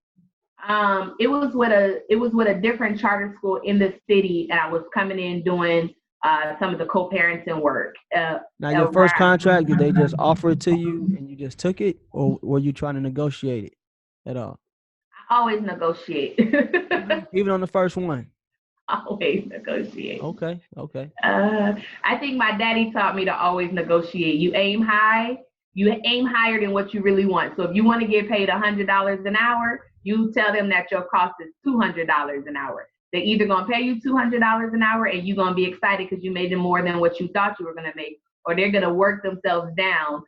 It was with a different charter school in the city, and I was coming in doing some of the co-parenting work. Now, your first contract, did they just offer it to you and you just took it, or were you trying to negotiate it at all? I always negotiate. Even on the first one? Always negotiate. Okay. I think my daddy taught me to always negotiate. You aim high. You aim higher than what you really want. So if you want to get paid $100 an hour, you tell them that your cost is $200 an hour. They're either going to pay you $200 an hour and you're going to be excited because you made them more than what you thought you were going to make, or they're going to work themselves down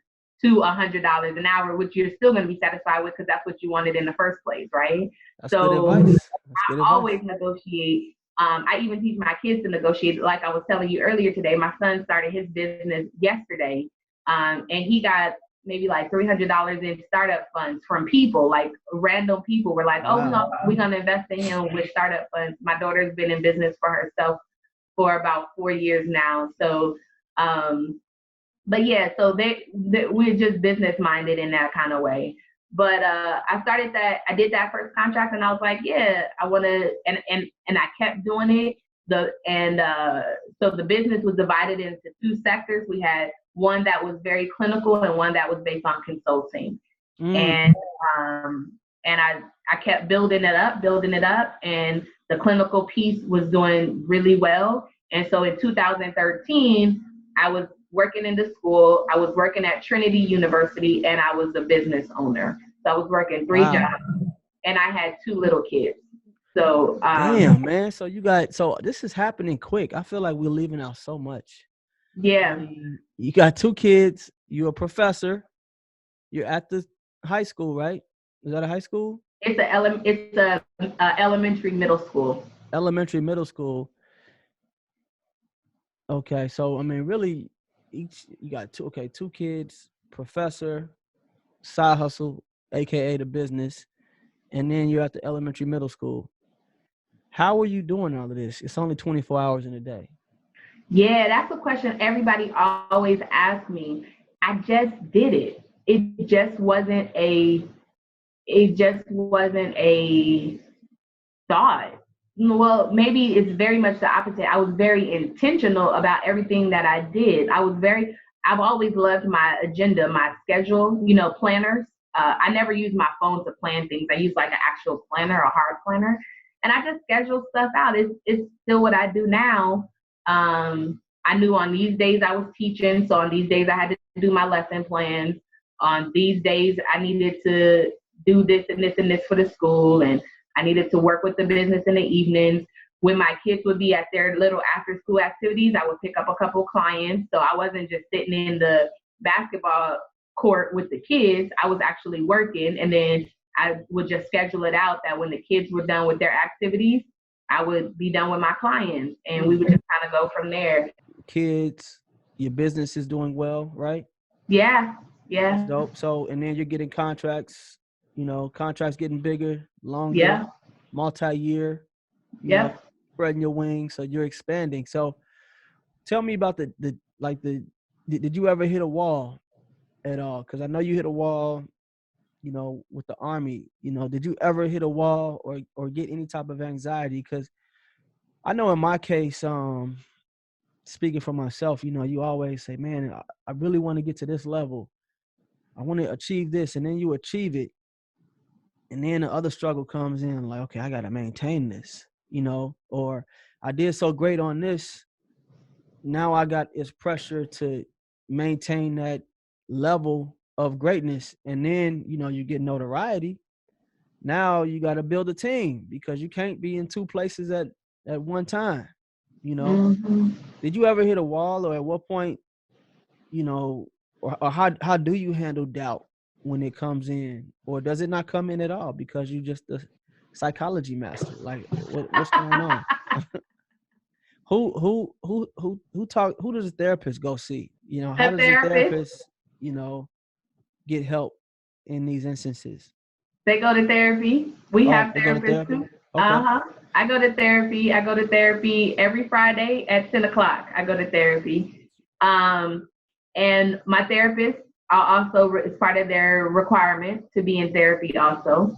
to $100 an hour, which you're still going to be satisfied with because that's what you wanted in the first place, right? That's good advice. I always negotiate. I even teach my kids to negotiate. Like I was telling you earlier today, my son started his business yesterday, and he got maybe like $300 in startup funds from people, like random people were like, oh, we're going to invest in him with startup funds. My daughter's been in business for herself for about 4 years now. So, but yeah, so we're just business minded in that kind of way. But I started that, I did that first contract and I was like, yeah, I want to, and I kept doing it. So the business was divided into two sectors. We had one that was very clinical and one that was based on consulting. And I kept building it up, and the clinical piece was doing really well. And so in 2013, I was working in the school, I was working at Trinity University, and I was a business owner. So I was working 3 jobs, and I had 2 little kids. So damn, man. So this is happening quick. I feel like we're leaving out so much. Yeah. I mean, you got 2 kids, you're a professor, you're at the high school, right? Is that a high school? It's a elementary middle school. Elementary middle school. Okay, so I mean, really, you got 2 kids, professor, side hustle, aka the business, and then you're at the elementary middle school. How are you doing all of this? It's only 24 hours in a day. Yeah, that's a question everybody always asks me. I just did it. It just wasn't a thought. Well, maybe it's very much the opposite. I was very intentional about everything that I did. I've always loved my agenda, my schedule, planners. I never use my phone to plan things. I use like an actual planner, a hard planner. And I just schedule stuff out. It's still what I do now. I knew on these days I was teaching. So on these days I had to do my lesson plans. On these days I needed to do this and this and this for the school. And I needed to work with the business in the evenings. When my kids would be at their little after school activities, I would pick up a couple clients. So I wasn't just sitting in the basketball court with the kids. I was actually working, and then I would just schedule it out that when the kids were done with their activities, I would be done with my clients, and we would just kind of go from there. Kids, your business is doing well, right? Yeah. That's dope. So, and then you're getting contracts, contracts getting bigger, longer, multi-year, spreading your wings. So you're expanding. So tell me about did you ever hit a wall at all? Because I know you hit a wall, with the Army. Did you ever hit a wall or get any type of anxiety? Because I know in my case, speaking for myself, you always say, man, I really want to get to this level. I want to achieve this. And then you achieve it. And then the other struggle comes in, like, okay, I got to maintain this, or I did so great on this. Now I got this pressure to maintain that level of greatness. And then, you get notoriety. Now you got to build a team because you can't be in 2 places at one time, Mm-hmm. Did you ever hit a wall, or at what point, or how do you handle doubt? when it comes in, or does it not come in at all because you just a psychology master? Like, what's going on? Who does a therapist go see? You know, how A does a therapist. therapist, get help in these instances? They go to therapy. We Oh, have they go to therapists therapy? too. Okay. I go to therapy. I go to therapy every Friday at 10 o'clock. I go to therapy. And my therapist also is part of their requirement to be in therapy also,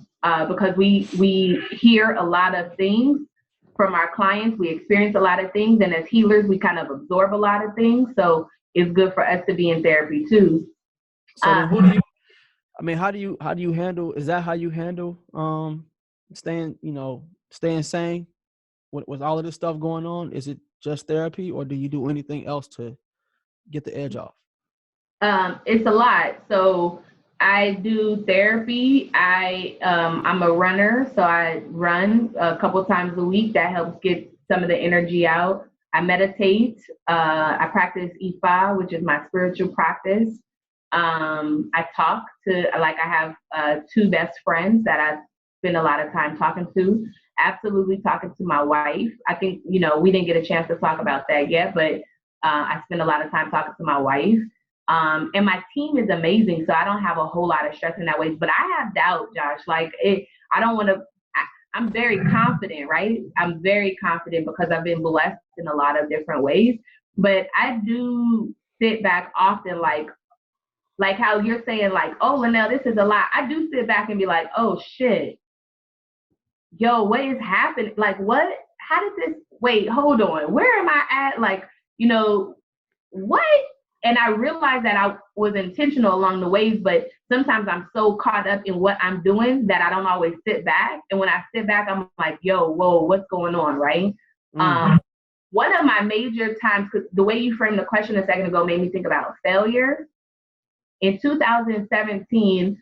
because we hear a lot of things from our clients. We experience a lot of things, and as healers, we kind of absorb a lot of things. So it's good for us to be in therapy too. So then who do you, I mean, how do you handle, is that how you handle staying sane with all of this stuff going on? Is it just therapy, or do you do anything else to get the edge off? It's a lot. So I do therapy. I'm a runner, so I run a couple times a week. That helps get some of the energy out. I meditate. I practice Ifa, which is my spiritual practice. I talk to, like, I have two best friends that I spend a lot of time talking to. Absolutely talking to my wife. I think, we didn't get a chance to talk about that yet, but I spend a lot of time talking to my wife. And my team is amazing, so I don't have a whole lot of stress in that way. But I have doubt, Josh. I don't want to. I'm very confident, right? I'm very confident because I've been blessed in a lot of different ways. But I do sit back often, like how you're saying, like, oh, LaNail, this is a lot. I do sit back and be like, oh shit, yo, what is happening? Like, what? How did this? Wait, hold on. Where am I at? Like, what? And I realized that I was intentional along the ways, but sometimes I'm so caught up in what I'm doing that I don't always sit back. And when I sit back, I'm like, yo, whoa, what's going on, right? Mm-hmm. One of my major times, because the way you framed the question a second ago made me think about failure. In 2017,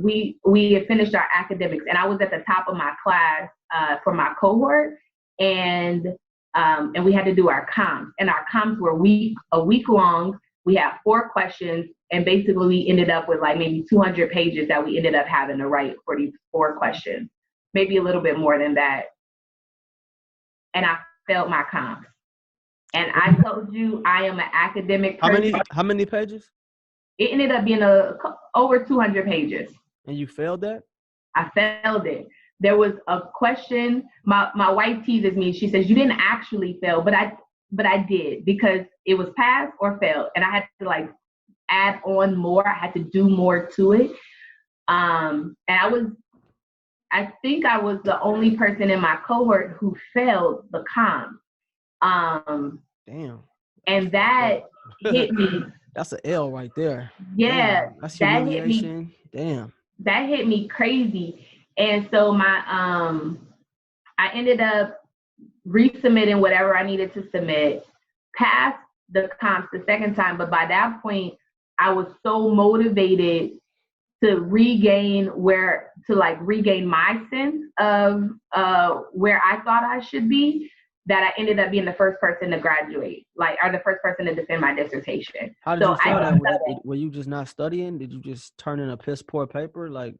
we had finished our academics, and I was at the top of my class for my cohort, and we had to do our comps, and our comps were a week long. We had 4 questions, and basically we ended up with like maybe 200 pages that we ended up having to write for these 4 questions, maybe a little bit more than that. And I failed my comps. And I told you I am an academic person. How many pages? It ended up being over 200 pages. And you failed that? I failed it. There was a question. My wife teases me. She says, you didn't actually fail, but I did, because it was pass or fail. And I had to add on more. I had to do more to it. And I think I was the only person in my cohort who failed the comp. Damn. And that hit me. That's an L right there. Yeah. Damn. That's humiliation. Damn. That hit me crazy. And so I ended up resubmitting whatever I needed to submit, passed the comps the second time. But by that point, I was so motivated to regain my sense of where I thought I should be, that I ended up being the first person to graduate, or the first person to defend my dissertation. How did you feel that? Were you just not studying? Did you just turn in a piss poor paper? Like,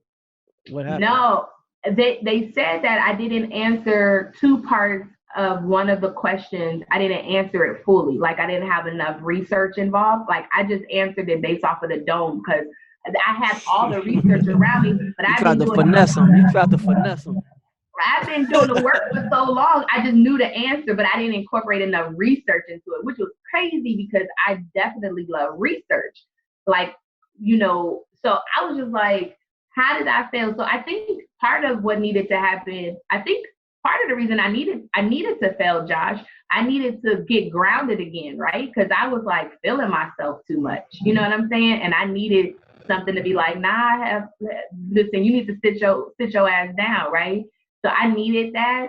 what happened? No, they said that I didn't answer 2 parts of one of the questions. I didn't answer it fully. Like, I didn't have enough research involved. Like, I just answered it based off of the dome, because I had all the research around me. But you tried to finesse them. I've been doing the work for so long. I just knew the answer, but I didn't incorporate enough research into it, which was crazy because I definitely love research. So I was just like, how did I fail? So I think part of what needed to happen, part of the reason I needed to fail, Josh, I needed to get grounded again, right? Because I was feeling myself too much. You know what I'm saying? And I needed something to be like, listen, you need to sit your ass down, right? So I needed that.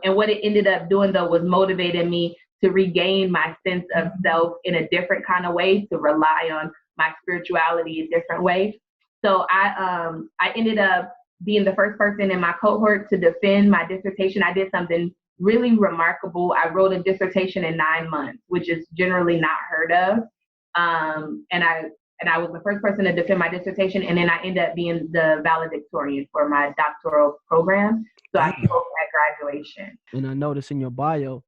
And what it ended up doing, though, was motivating me to regain my sense of self in a different kind of way, to rely on my spirituality a different way. So I ended up being the first person in my cohort to defend my dissertation. I did something really remarkable. I wrote a dissertation in 9 months, which is generally not heard of. And and I was the first person to defend my dissertation, and then I ended up being the valedictorian for my doctoral program. So I spoke at graduation. And I noticed in your bio,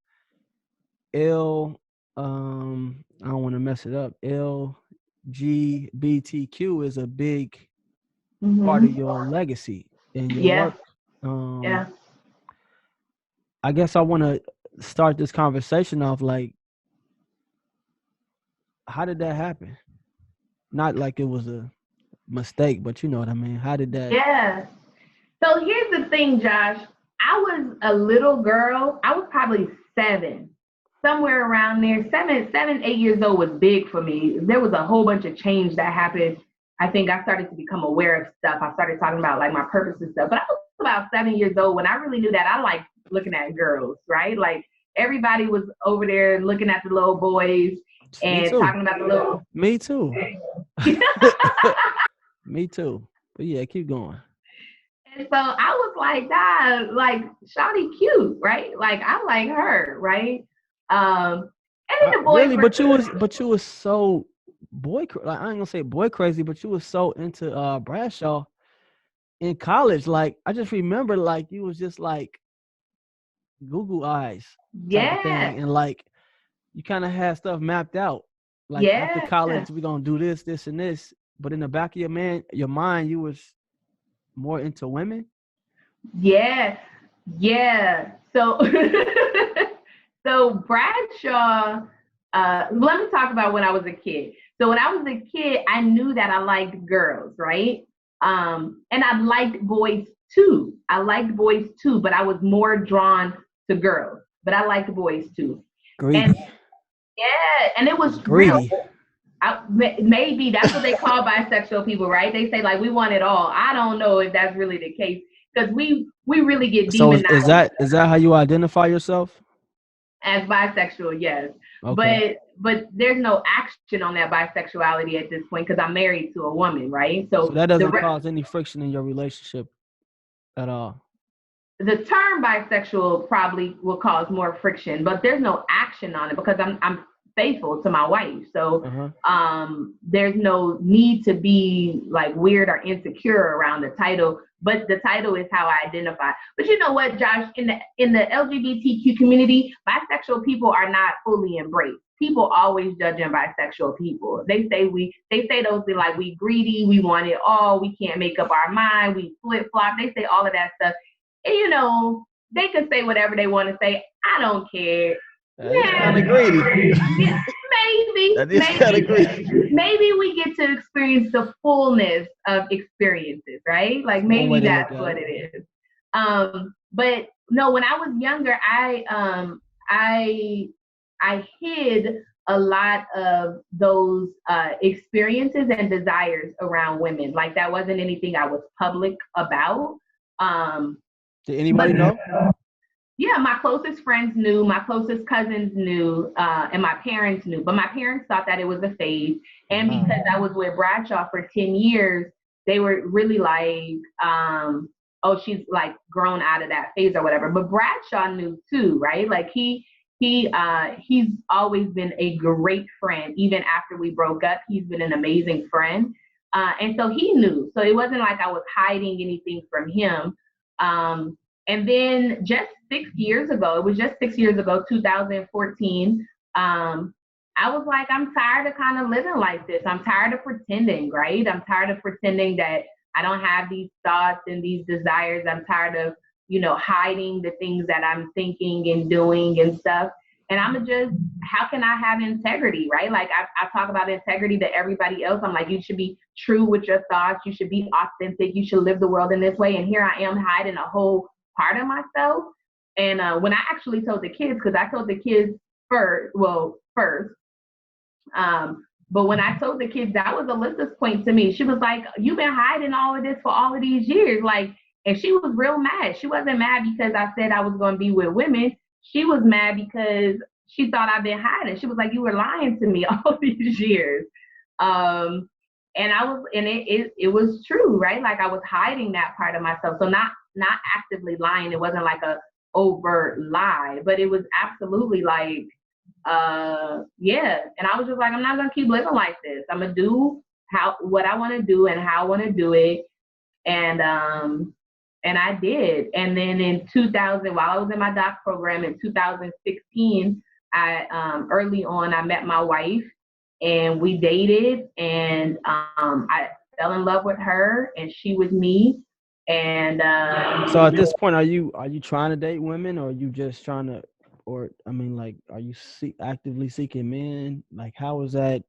I don't want to mess it up. LGBTQ is a big part of your legacy and your work. Yeah. I guess I want to start this conversation off like, how did that happen? Not like it was a mistake, but you know what I mean. How did that? Yeah. So here's the thing, Josh. I was a little girl. I was probably 7, somewhere around there. 7, 8 years old was big for me. There was a whole bunch of change that happened. I think I started to become aware of stuff. I started talking about like my purpose and stuff. But I was about 7 years old when I really knew that I liked looking at girls, right? Like everybody was over there looking at the little boys and talking about the little. Me too. Me too. But yeah, keep going. And so I was like, God, like shawty cute, right? Like I like her, right? And then the boys really, but you was so boy, like I ain't gonna say boy crazy, but you was so into Bradshaw in college. Like I just remember, like you was just like Google eyes, type of thing, and like you kind of had stuff mapped out. Like after college, we gonna do this, this, and this. But in the back of your mind, you was more into women. Yeah. So, so Bradshaw. Let me talk about when I was a kid. So when I was a kid, I knew that I liked girls, right? And I liked boys too. But I was more drawn to girls. But I liked boys too. Greedy. And it was greedy. Maybe that's what they call bisexual people, right? They say like we want it all. I don't know if that's really the case because we really get demonized. So is that how you identify yourself? As bisexual, yes. Okay. But there's no action on that bisexuality at this point because I'm married to a woman, right? So that doesn't cause any friction in your relationship at all. The term bisexual probably will cause more friction, but there's no action on it because I'm faithful to my wife. So there's no need to be like weird or insecure around the title, but the title is how I identify. But you know what, Josh, in the LGBTQ community, bisexual people are not fully embraced. People always judging bisexual people. They say those things like we greedy, we want it all, we can't make up our mind, we flip-flop. They say all of that stuff. And you know, they can say whatever they want to say. I don't care. Kind of greedy. Maybe we get to experience the fullness of experiences, right? Like maybe that's what it is. But no, when I was younger, I hid a lot of those experiences and desires around women. Like that wasn't anything I was public about. Did anybody know? Yeah, my closest friends knew, my closest cousins knew, and my parents knew. But my parents thought that it was a phase. And because I was with Bradshaw for 10 years, they were really like, oh, she's like grown out of that phase or whatever. But Bradshaw knew too, right? Like he's always been a great friend. Even after we broke up, he's been an amazing friend. And so he knew. So it wasn't like I was hiding anything from him. And then just 6 years ago, 2014, I was like, I'm tired of kind of living like this. I'm tired of pretending, right? I'm tired of pretending that I don't have these thoughts and these desires. I'm tired of, hiding the things that I'm thinking and doing and stuff. And how can I have integrity, right? Like I talk about integrity to everybody else. I'm like, you should be true with your thoughts. You should be authentic. You should live the world in this way. And here I am hiding a whole part of myself. And when I actually told the kids, because I told the kids first, but when I told the kids, that was Alyssa's point to me. She was like, you've been hiding all of this for all of these years. Like, and she was real mad. She wasn't mad because I said I was going to be with women. She was mad because she thought I'd been hiding. She was like, you were lying to me all these years. And it was true, right? Like I was hiding that part of myself. So not actively lying. It wasn't like a overt lie, but it was absolutely like, And I was just like, I'm not going to keep living like this. I'm going to do what I want to do and how I want to do it. And I did. And then in 2000, while I was in my doc program in 2016, early on, I met my wife and we dated, and I fell in love with her and she with me. And so at this point, are you trying to date women, or are you just trying to, or I mean, like, are you actively seeking men? Like, how is that?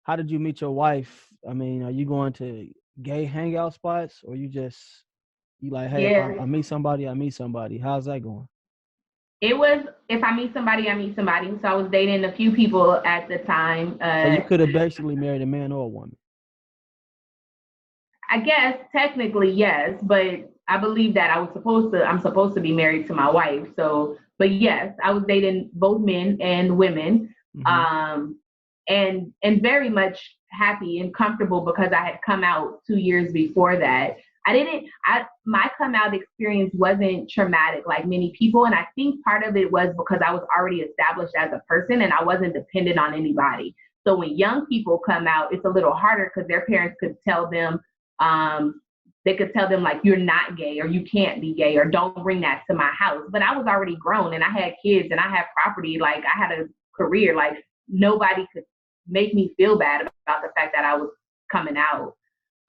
How did you meet your wife? I mean, are you going to gay hangout spots, or you like, hey, yeah, if I meet somebody, I meet somebody? How's that going? it was, if I meet somebody, I meet somebody. So I was dating a few people at the time. So you could have basically married a man or a woman. I guess technically yes, but I believe that I'm supposed to be married to my wife. So, but yes, I was dating both men and women, and very much happy and comfortable because I had come out 2 years before that. My come out experience wasn't traumatic like many people. And I think part of it was because I was already established as a person and I wasn't dependent on anybody. So when young people come out, it's a little harder because their parents could tell them, they could tell them like, you're not gay or you can't be gay or don't bring that to my house. But I was already grown and I had kids and I had property. Like I had a career, like nobody could make me feel bad about the fact that I was coming out.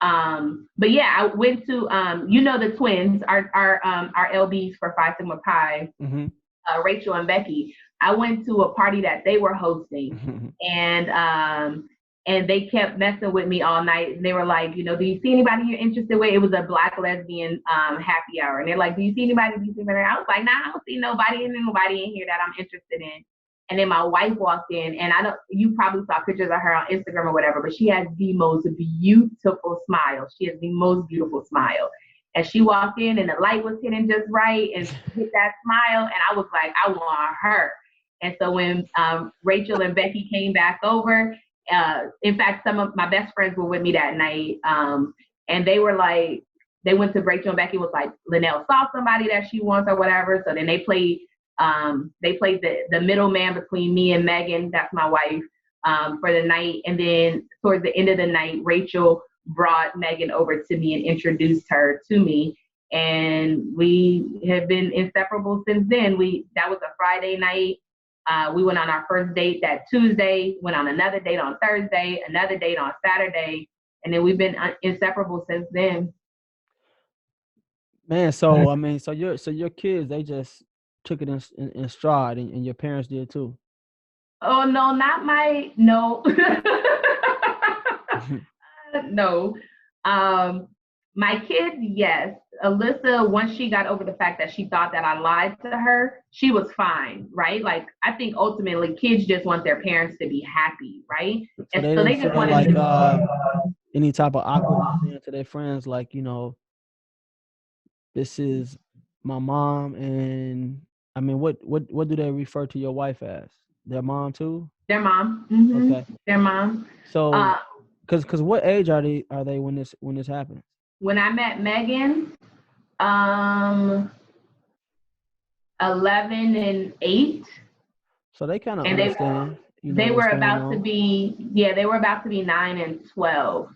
But yeah, I went to, the twins, our LBs for Phi Sigma Pi, Rachel and Becky. I went to a party that they were hosting, and they kept messing with me all night. And they were like, do you see anybody you're interested with? It was a Black lesbian happy hour. And they're like, do you see anybody? I was like, nah, I don't see nobody. And nobody in here that I'm interested in. And then my wife walked in, and you probably saw pictures of her on Instagram or whatever, but she has the most beautiful smile. She has the most beautiful smile. And she walked in and the light was hitting just right and hit that smile. And I was like, I want her. And so when Rachel and Becky came back over, in fact, some of my best friends were with me that night. And they were like, they went to Rachel and Becky, was like, LaNail saw somebody that she wants or whatever. So then they played the middleman between me and Megan, that's my wife, for the night. And then towards the end of the night, Rachel brought Megan over to me and introduced her to me. And we have been inseparable since then. That was a Friday night. We went on our first date that Tuesday, went on another date on Thursday, another date on Saturday, and then we've been inseparable since then. Man, so I mean, so your kids, they just took it in stride, and your parents did too. Oh no, no. No. My kids, yes. Alyssa, once she got over the fact that she thought that I lied to her, she was fine, right? Like, I think ultimately kids just want their parents to be happy, right? So they just want like any type of awkwardness to their friends, like, this is my mom, and I mean, what do they refer to your wife as? Their mom too? Their mom. Mm-hmm. Okay. Their mom. So, because what age are they when this happens? When I met Megan, 11 and 8. So they kind of understand. They were about to be 9 and 12.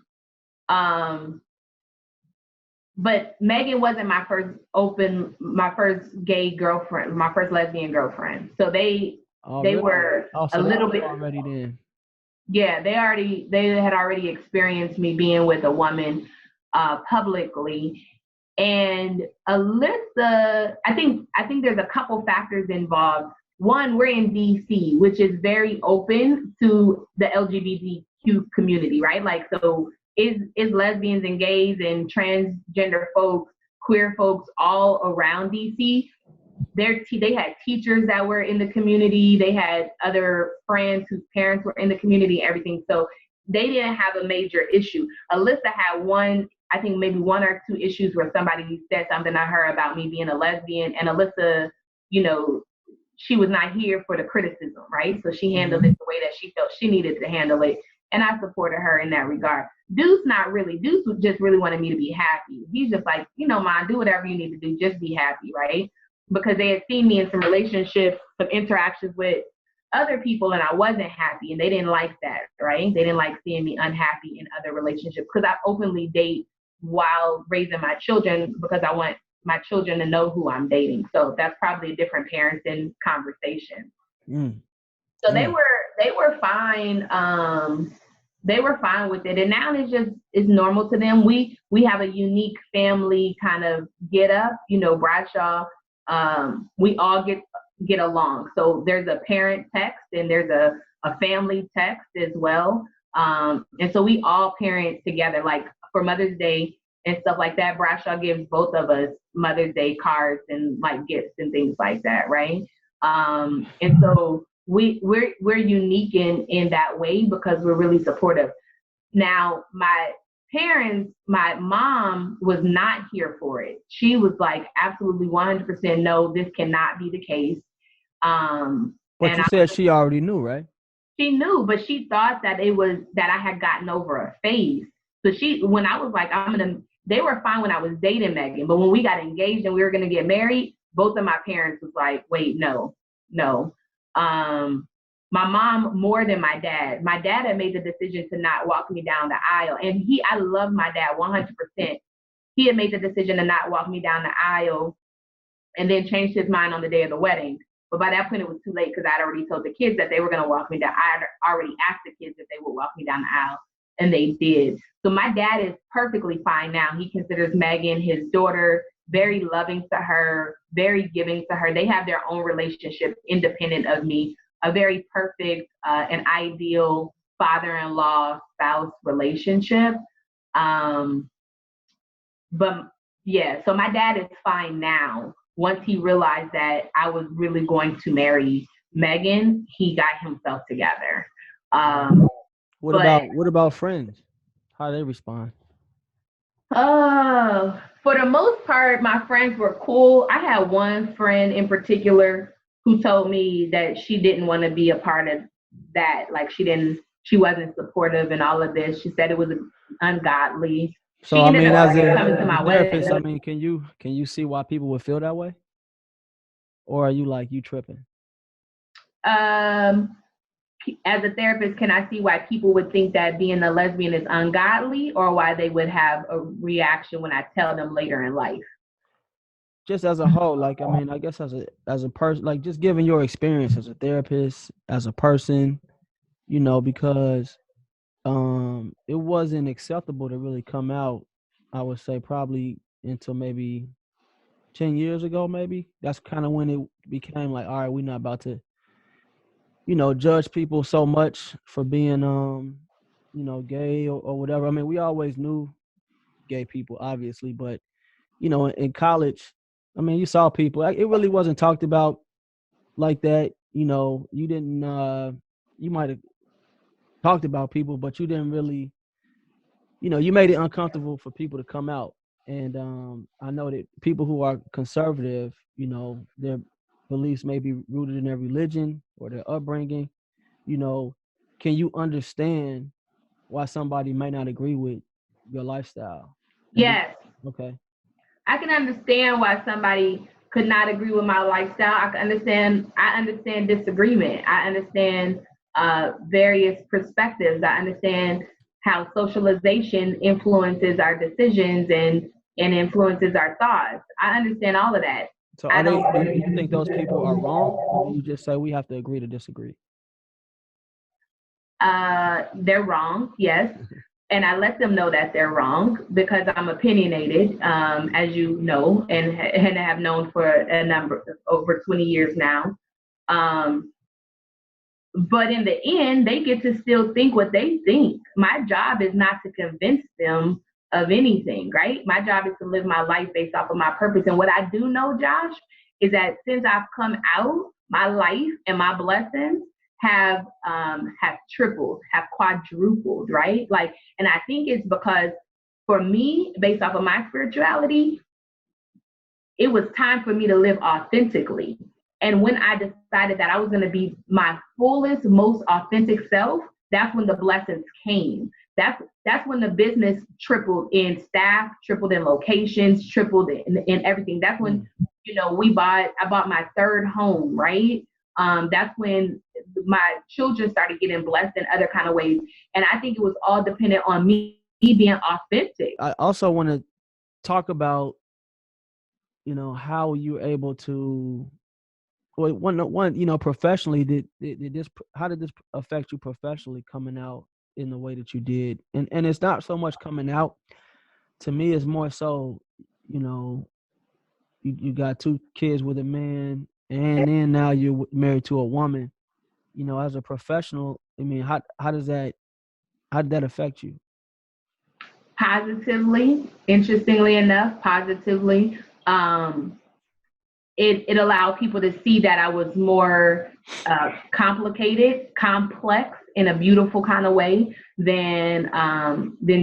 But Megan wasn't my first gay girlfriend, my first lesbian girlfriend. So they were a little bit already then. Yeah, they had already experienced me being with a woman publicly. And Alyssa, I think there's a couple factors involved. One, we're in DC, which is very open to the LGBTQ community, right? Like, so is lesbians and gays and transgender folks, queer folks all around DC. They had teachers that were in the community. They had other friends whose parents were in the community, everything. So they didn't have a major issue. Alyssa had I think maybe 1 or 2 issues where somebody said something to her about me being a lesbian, and Alyssa, she was not here for the criticism, right? So she handled it the way that she felt she needed to handle it. And I supported her in that regard. Deuce just really wanted me to be happy. He's just like, Ma, do whatever you need to do, just be happy, right? Because they had seen me in some relationships, some interactions with other people and I wasn't happy, and they didn't like that, right? They didn't like seeing me unhappy in other relationships, because I openly date while raising my children, because I want my children to know who I'm dating. So that's probably a different parenting conversation. So they were fine. They were fine with it, and now it's normal to them. We have a unique family kind of get up, Bradshaw. We all get along. So there's a parent text and there's a family text as well. And so we all parent together, like for Mother's Day and stuff like that. Bradshaw gives both of us Mother's Day cards and like gifts and things like that, right? And so we're unique in that way, because we're really supportive. Now, my parents, my mom was not here for it. She was like, absolutely 100% no, this cannot be the case. But you said she already knew, right? She knew, but she thought that it was that I had gotten over a phase. So when I was like, they were fine when I was dating Megan, but when we got engaged and we were going to get married, both of my parents was like, wait, no. My mom more than my dad. My dad had made the decision to not walk me down the aisle. And I love my dad 100%. He had made the decision to not walk me down the aisle and then changed his mind on the day of the wedding. But by that point, it was too late, because I'd already told the kids that they were going to walk me down. I had already asked the kids if they would walk me down the aisle, and they did. So my dad is perfectly fine now. He considers Megan his daughter, very loving to her, very giving to her. They have their own relationship independent of me, a very perfect and ideal father-in-law spouse relationship. But yeah, so my dad is fine now. Once he realized that I was really going to marry Megan, he got himself together. What about friends? How do they respond? For the most part, my friends were cool. I had one friend in particular who told me that she didn't want to be a part of that. Like she wasn't supportive and all of this. She said it was ungodly. So I mean, as a therapist, I mean, can you see why people would feel that way? Or are you like, you tripping? As a therapist, can I see why people would think that being a lesbian is ungodly, or why they would have a reaction when I tell them later in life? Just as a whole, like, I mean, I guess as a person, like, just given your experience as a therapist, as a person, because it wasn't acceptable to really come out, I would say probably until maybe 10 years ago, maybe. That's kind of when it became like, all right, we're not about to, judge people so much for being, gay or whatever. I mean, we always knew gay people, obviously, but, in college, I mean, you saw people, it really wasn't talked about like that. You didn't, you might have talked about people, but you didn't really, you made it uncomfortable for people to come out. And I know that people who are conservative, their beliefs may be rooted in their religion or their upbringing. Can you understand why somebody may not agree with your lifestyle? Yes. Okay. I can understand why somebody could not agree with my lifestyle. I understand disagreement. I understand various perspectives. I understand how socialization influences our decisions and influences our thoughts. I understand all of that. So do you think those people are wrong, or do you just say we have to agree to disagree? They're wrong, yes. And I let them know that they're wrong, because I'm opinionated, as you know, and have known for over 20 years now. But in the end, they get to still think what they think. My job is not to convince them of anything, right? My job is to live my life based off of my purpose. And what I do know, Josh, is that since I've come out, my life and my blessings have tripled, have quadrupled, right? Like, and I think it's because for me, based off of my spirituality, it was time for me to live authentically. And when I decided that I was going to be my fullest, most authentic self, that's when the blessings came. That's when the business tripled in staff, tripled in locations, tripled in everything. That's when, I bought my third home, right? that's when my children started getting blessed in other kind of ways. And I think it was all dependent on me being authentic. I also want to talk about, how you're able to, one, professionally, how did this affect you professionally coming out in the way that you did? And it's not so much coming out. To me, it's more so, you got 2 kids with a man, and then now you're married to a woman. As a professional, I mean, how did that affect you? Positively, interestingly enough, positively. It allowed people to see that I was more complicated, complex in a beautiful kind of way than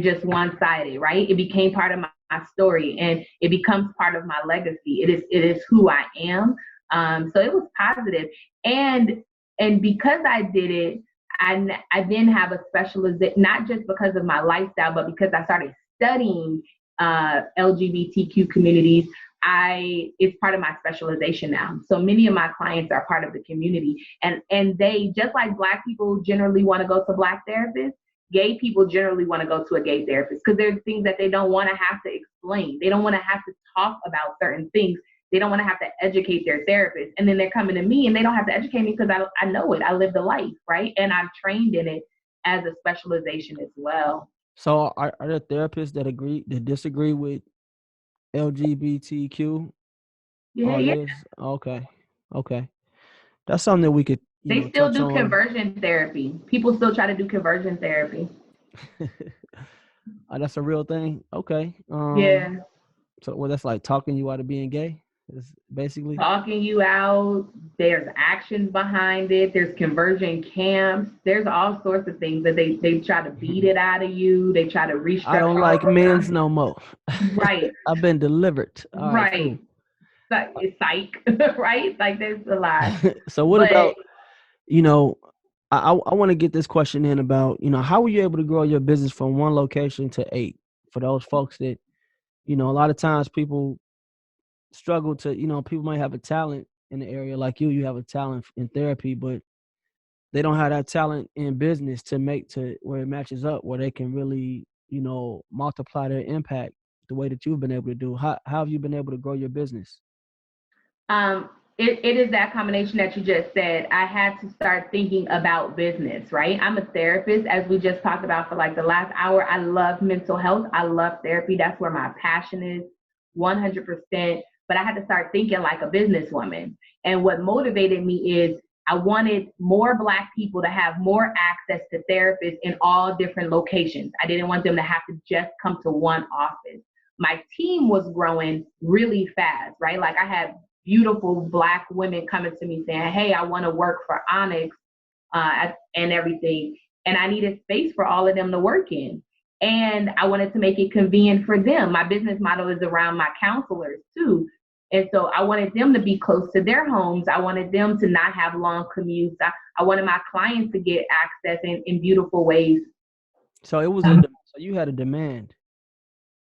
just one-sided, right? It became part of my story, and it becomes part of my legacy. It is who I am. So it was positive. And because I did it, I then have a specialization, not just because of my lifestyle, but because I started studying LGBTQ communities. It's part of my specialization now. So many of my clients are part of the community, and they, just like Black people generally want to go to Black therapists, gay people generally want to go to a gay therapist, because there's things that they don't want to have to explain. They don't want to have to talk about certain things. They don't want to have to educate their therapist. And then they're coming to me and they don't have to educate me because I know it. I live the life, right? And I'm trained in it as a specialization as well. So are there therapists that disagree with LGBTQ? Yeah. Okay. That's something that we could, they still do on. Conversion therapy. People still try to do conversion therapy. That's a real thing. Okay. Yeah. So that's like talking you out of being gay. It's basically talking you out. There's actions behind it. There's conversion camps. There's all sorts of things that they try to beat it out of you. They try to restructure. I don't like men's no more. Right. I've been delivered. All right. Cool. It's psych, right? Like there's a lot. So what about, I want to get this question in about, how were you able to grow your business from 1 location to 8? For those folks that, a lot of times people struggle to, people might have a talent in the area like you have a talent in therapy, but they don't have that talent in business to where it matches up, where they can really, multiply their impact the way that you've been able to do. How have you been able to grow your business? It is that combination that you just said. I had to start thinking about business, right? I'm a therapist, as we just talked about for like the last hour. I love mental health. I love therapy. That's where my passion is, 100%. But I had to start thinking like a businesswoman. And what motivated me is I wanted more Black people to have more access to therapists in all different locations. I didn't want them to have to just come to one office. My team was growing really fast, right? Like I had beautiful Black women coming to me saying, hey, I want to work for Onyx and everything. And I needed space for all of them to work in. And I wanted to make it convenient for them. My business model is around my counselors too. And so I wanted them to be close to their homes. I wanted them to not have long commutes. I wanted my clients to get access in beautiful ways. So it was so you had a demand.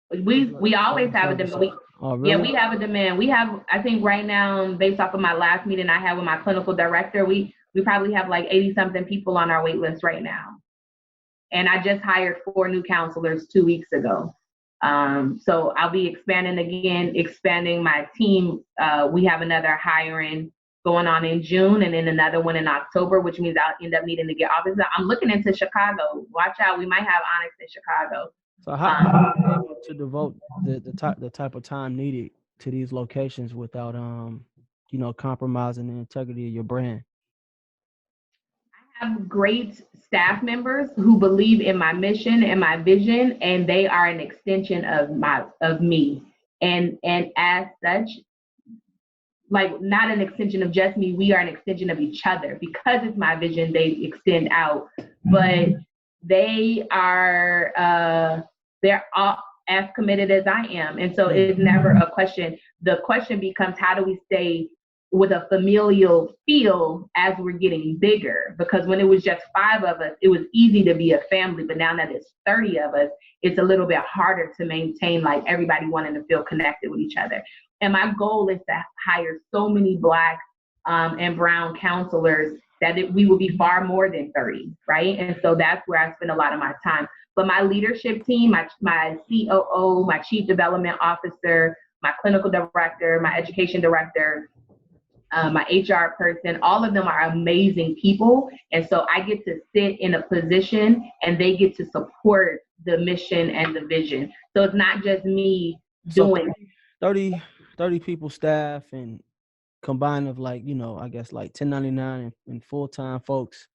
We always have a demand. Oh, really? Yeah, we have a demand. We have, I think right now, based off of my last meeting I had with my clinical director, we probably have like 80 something people on our wait list right now. And I just hired 4 new counselors 2 weeks ago. So I'll be expanding my team. We have another hiring going on in June and then another one in October, which means I'll end up needing to get offices. I'm looking into Chicago. Watch out, we might have Onyx in Chicago. So how are you able to devote the type of time needed to these locations without compromising the integrity of your brand? I have great staff members who believe in my mission and my vision, and they are an extension of me. And as such, like not an extension of just me, we are an extension of each other. Because it's my vision, they extend out. But they are they're all as committed as I am. And so it's never a question. The question becomes, how do we stay with a familial feel as we're getting bigger? Because when it was just 5 of us, it was easy to be a family. But now that it's 30 of us, it's a little bit harder to maintain like everybody wanting to feel connected with each other. And my goal is to hire so many Black and brown counselors, that we will be far more than 30, right? And so that's where I spend a lot of my time. But my leadership team, my COO, my chief development officer, my clinical director, my education director, my HR person, all of them are amazing people. And so I get to sit in a position and they get to support the mission and the vision. So it's not just me doing 30 people staff and combined of like, I guess like 1099 and full-time folks.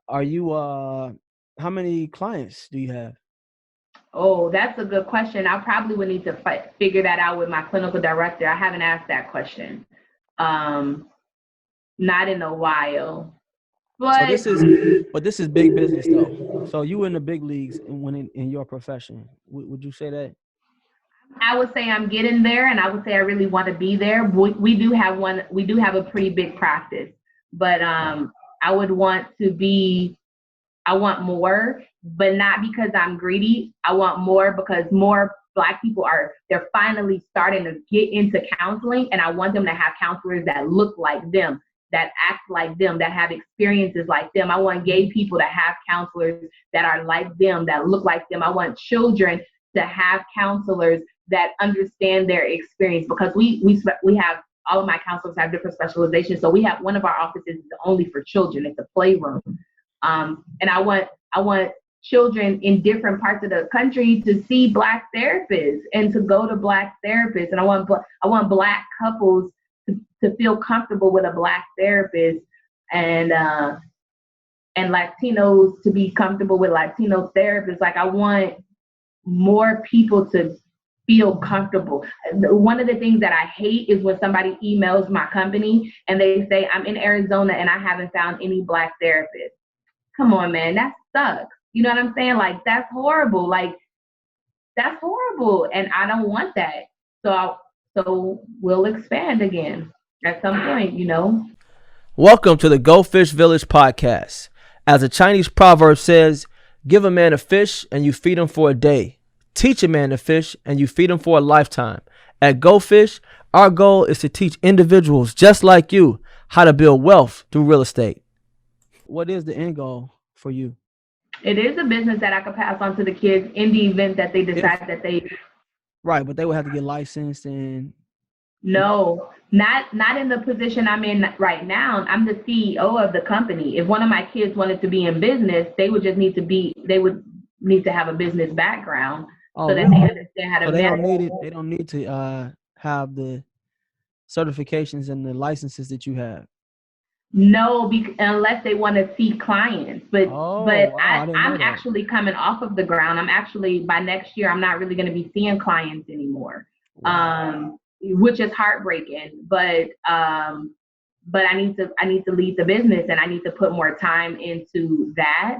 Are you, how many clients do you have? Oh, that's a good question. I probably would need to figure that out with my clinical director. I haven't asked that question. Not in a while. But this is big business though. So you in the big leagues in your profession. Would you say that? I would say I'm getting there, and I would say I really want to be there. We do have a pretty big practice, but I would want to be. I want more, but not because I'm greedy. I want more because more Black people they're finally starting to get into counseling, and I want them to have counselors that look like them, that act like them, that have experiences like them. I want gay people to have counselors that are like them, that look like them. I want children to have counselors that understand their experience, because we have, all of my counselors have different specializations. So we have, one of our offices is only for children. It's a playroom. And I want children in different parts of the country to see Black therapists and to go to Black therapists. And I want Black couples to feel comfortable with a Black therapist, and Latinos to be comfortable with Latino therapists. Like, I want more people to feel comfortable. One of the things that I hate is when somebody emails my company and they say, I'm in Arizona and I haven't found any Black therapists. Come on, man, that sucks. You know what I'm saying? Like, that's horrible. Like, that's horrible. And I don't want that. So we'll expand again at some point, Welcome to the Go Fish Village podcast. As a Chinese proverb says, give a man a fish and you feed him for a day. Teach a man to fish and you feed him for a lifetime. At Go Fish, our goal is to teach individuals just like you how to build wealth through real estate. What is the end goal for you? It is a business that I could pass on to the kids in the event that they decide that they... Right, but they would have to get licensed and... No, not in the position I'm in right now. I'm the CEO of the company. If one of my kids wanted to be in business, they would need to have a business background so that they understand how to manage. They don't need to have the certifications and the licenses that you have. No, unless they want to see clients. But I'm actually coming off of the ground. I'm actually, by next year, I'm not really going to be seeing clients anymore, which is heartbreaking. But I need to lead the business, and I need to put more time into that,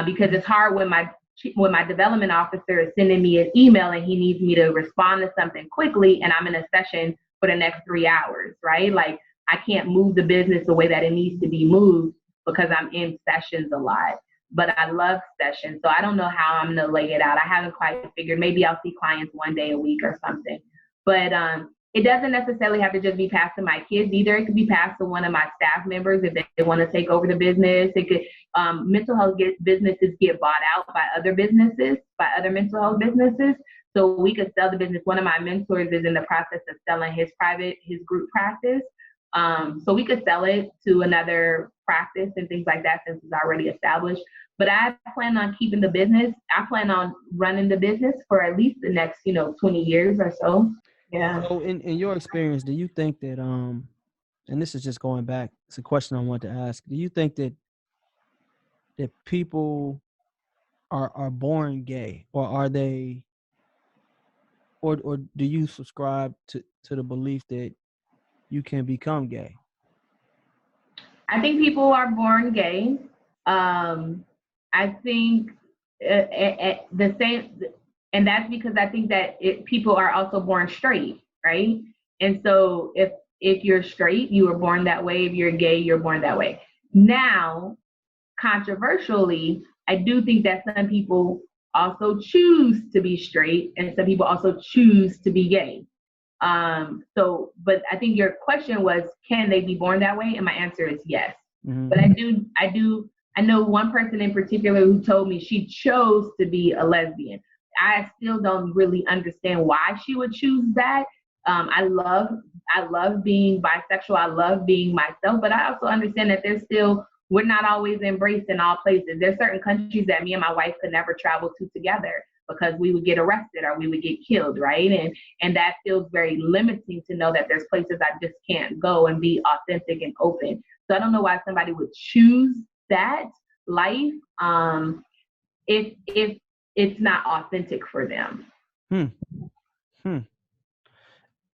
because it's hard when my development officer is sending me an email and he needs me to respond to something quickly, and I'm in a session for the next 3 hours, right? Like, I can't move the business the way that it needs to be moved because I'm in sessions a lot. But I love sessions, so I don't know how I'm going to lay it out. I haven't quite figured. Maybe I'll see clients one day a week or something. But it doesn't necessarily have to just be passed to my kids either. It could be passed to one of my staff members if they want to take over the business. It could mental health businesses get bought out by other businesses, by other mental health businesses. So we could sell the business. One of my mentors is in the process of selling his group practice. So we could sell it to another practice and things like that since it's already established. But I plan on keeping the business. I plan on running the business for at least the next, 20 years or so. Yeah. So in your experience, do you think that, and this is just going back, it's a question I want to ask. Do you think that people are born gay, or are they, or do you subscribe to the belief that you can become gay? I think people are born gay. I think the same, and that's because I think that people are also born straight, right? And so if you're straight, you were born that way. If you're gay, you're born that way. Now, controversially, I do think that some people also choose to be straight, and some people also choose to be gay. But I think your question was, can they be born that way? And my answer is yes. Mm-hmm. But I know one person in particular who told me she chose to be a lesbian. I still don't really understand why she would choose that. I love being bisexual. I love being myself, but I also understand that we're not always embraced in all places. There's certain countries that me and my wife could never travel to together because we would get arrested or we would get killed, right? And that feels very limiting to know that there's places I just can't go and be authentic and open. So I don't know why somebody would choose that life if it's not authentic for them.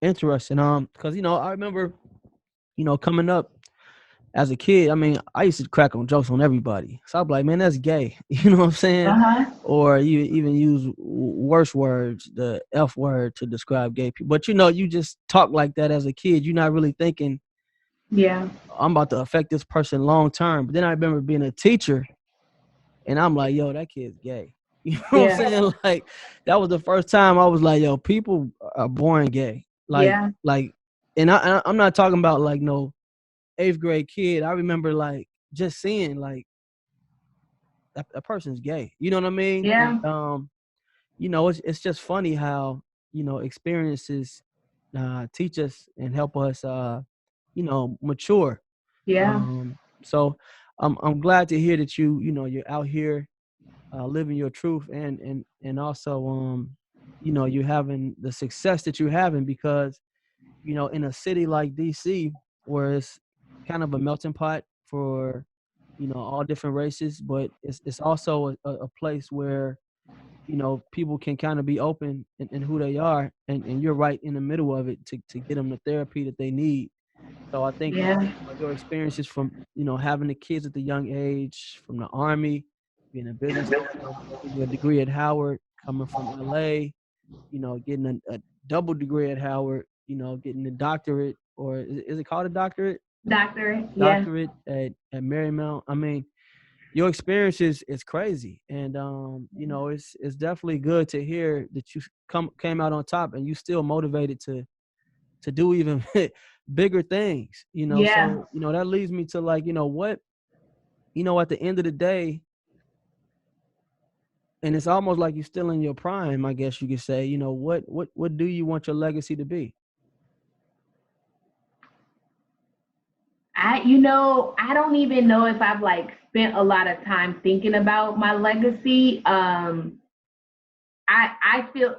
Interesting. Because I remember, coming up as a kid, I mean, I used to crack on jokes on everybody. So I'm like, man, that's gay. You know what I'm saying? Uh-huh. Or you even use worse words, the F word, to describe gay people. But you just talk like that as a kid. You're not really thinking, yeah, I'm about to affect this person long term. But then I remember being a teacher, and I'm like, yo, that kid's gay. You know what I'm saying? Like, that was the first time I was like, yo, people are born gay. And I'm not talking about like no 8th grade kid. I remember like just seeing like that person's gay. You know what I mean? Yeah. And, it's just funny how, experiences teach us and help us, mature. Yeah. So I'm glad to hear that you're out here living your truth and also, you're having the success that you're having because, in a city like DC, where it's kind of a melting pot for, all different races, but it's also a place where, people can kind of be open in who they are, and you're right in the middle of it to get them the therapy that they need. So I think your experiences from, having the kids at the young age, from the Army, being a business owner, getting your degree at Howard, coming from LA, getting a double degree at Howard, getting a doctorate, or is it called a doctorate? Doctorate, yeah. Doctorate at Marymount. I mean, your experience is crazy, and it's definitely good to hear that you came out on top, and you still motivated to do even bigger things. So that leads me to like, what, at the end of the day, and it's almost like you're still in your prime, I guess you could say. What do you want your legacy to be? I don't even know if I've like spent a lot of time thinking about my legacy. I feel,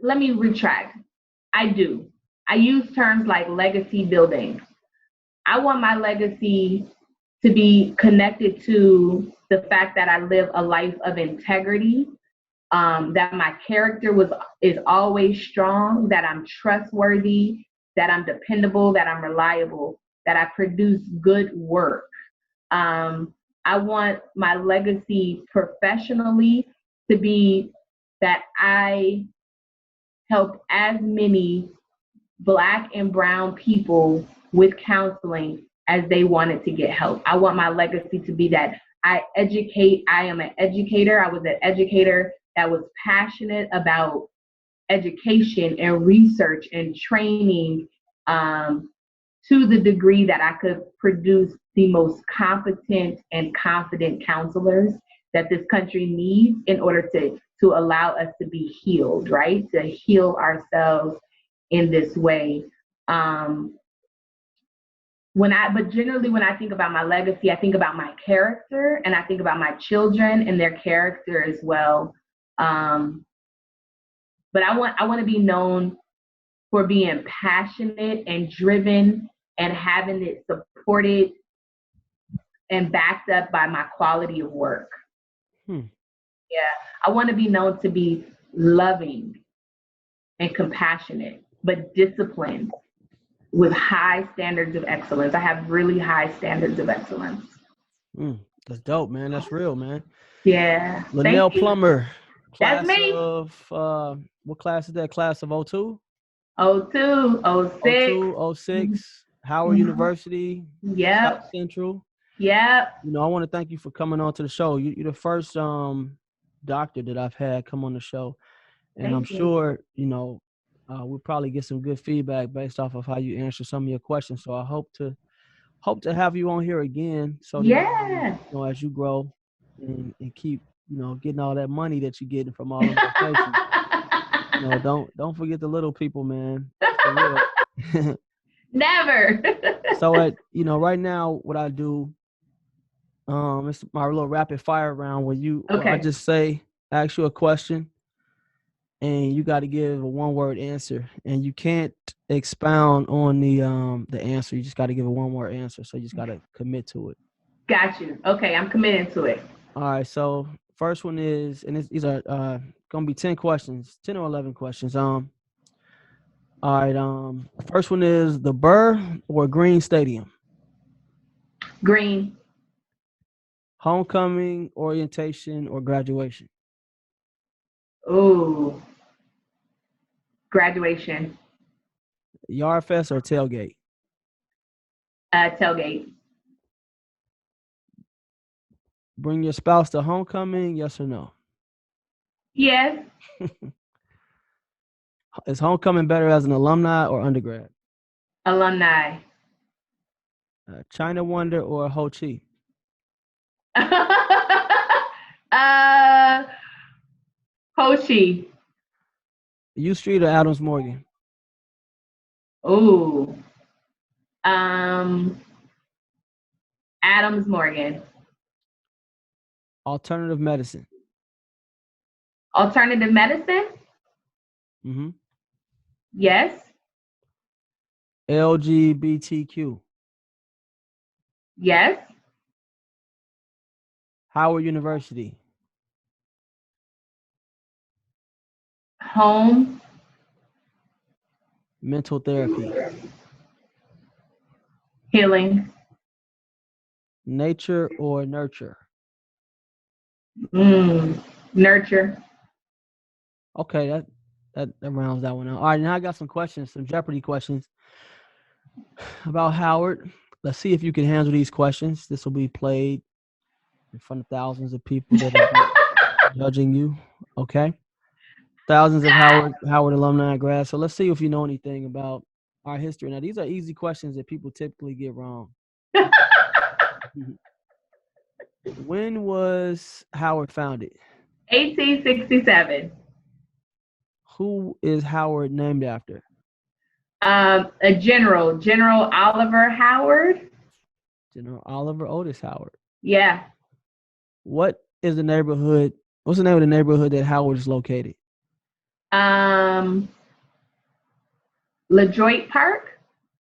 let me retract. I do. I use terms like legacy building. I want my legacy to be connected to the fact that I live a life of integrity, that my character is always strong, that I'm trustworthy, that I'm dependable, that I'm reliable, that I produce good work. I want my legacy professionally to be that I help as many Black and brown people with counseling as they wanted to get help. I want my legacy to be that I am an educator. I was an educator that was passionate about education and research and training, to the degree that I could produce the most competent and confident counselors that this country needs in order to allow us to be healed, right? To heal ourselves in this way. But generally when I think about my legacy, I think about my character, and I think about my children and their character as well. But I want to be known for being passionate and driven and having it supported and backed up by my quality of work. Yeah, I want to be known to be loving and compassionate, but disciplined with high standards of excellence. I have really high standards of excellence. That's dope, man. That's real, man. Yeah. LaNail Plummer. That's me. What class is that? Class of 02? 02, 06. 06. Howard University. Yep. South Central. Yep. I want to thank you for coming on to the show. You're the first doctor that I've had come on the show. And I'm sure, we'll probably get some good feedback based off of how you answer some of your questions. So I hope to have you on here again so that Yeah. as you grow and keep getting all that money that you're getting from all them locations. Don't forget the little people, man. For real. Never. So right now, what I do, it's my little rapid fire round where I Okay. just ask you a question, and you got to give a one-word answer, and you can't expound on the answer. You just got to give a one-word answer. So you just got to commit to it. Got you. Okay, I'm committed to it. All right. So first one is, and these are gonna be 10 questions, 10 or 11 questions. All right. First one is the Burr or Green Stadium. Green. Homecoming, orientation, or graduation. Ooh. Graduation. Yard fest or tailgate. Tailgate. Bring your spouse to homecoming, yes or no? Yes. Is homecoming better as an alumni or undergrad? Alumni. China Wonder or Ho Chi? Ho Chi. U Street or Adams Morgan? Ooh. Adams Morgan. Alternative medicine. Alternative medicine? Mm-hmm. Yes. LGBTQ. Yes. Howard University. Home. Mental therapy. Healing. Nature or nurture? Nurture. Okay, that rounds that one out. All right, now I got some questions, some Jeopardy questions about Howard. Let's see if you can handle these questions. This will be played in front of thousands of people that are judging you. Okay, thousands of Howard alumni grads. So let's see if you know anything about our history. Now, these are easy questions that people typically get wrong. When was Howard founded? 1867. Who is Howard named after? A General Oliver Howard. General Oliver Otis Howard. Yeah. What's the name of the neighborhood that Howard is located? LaDroit Park.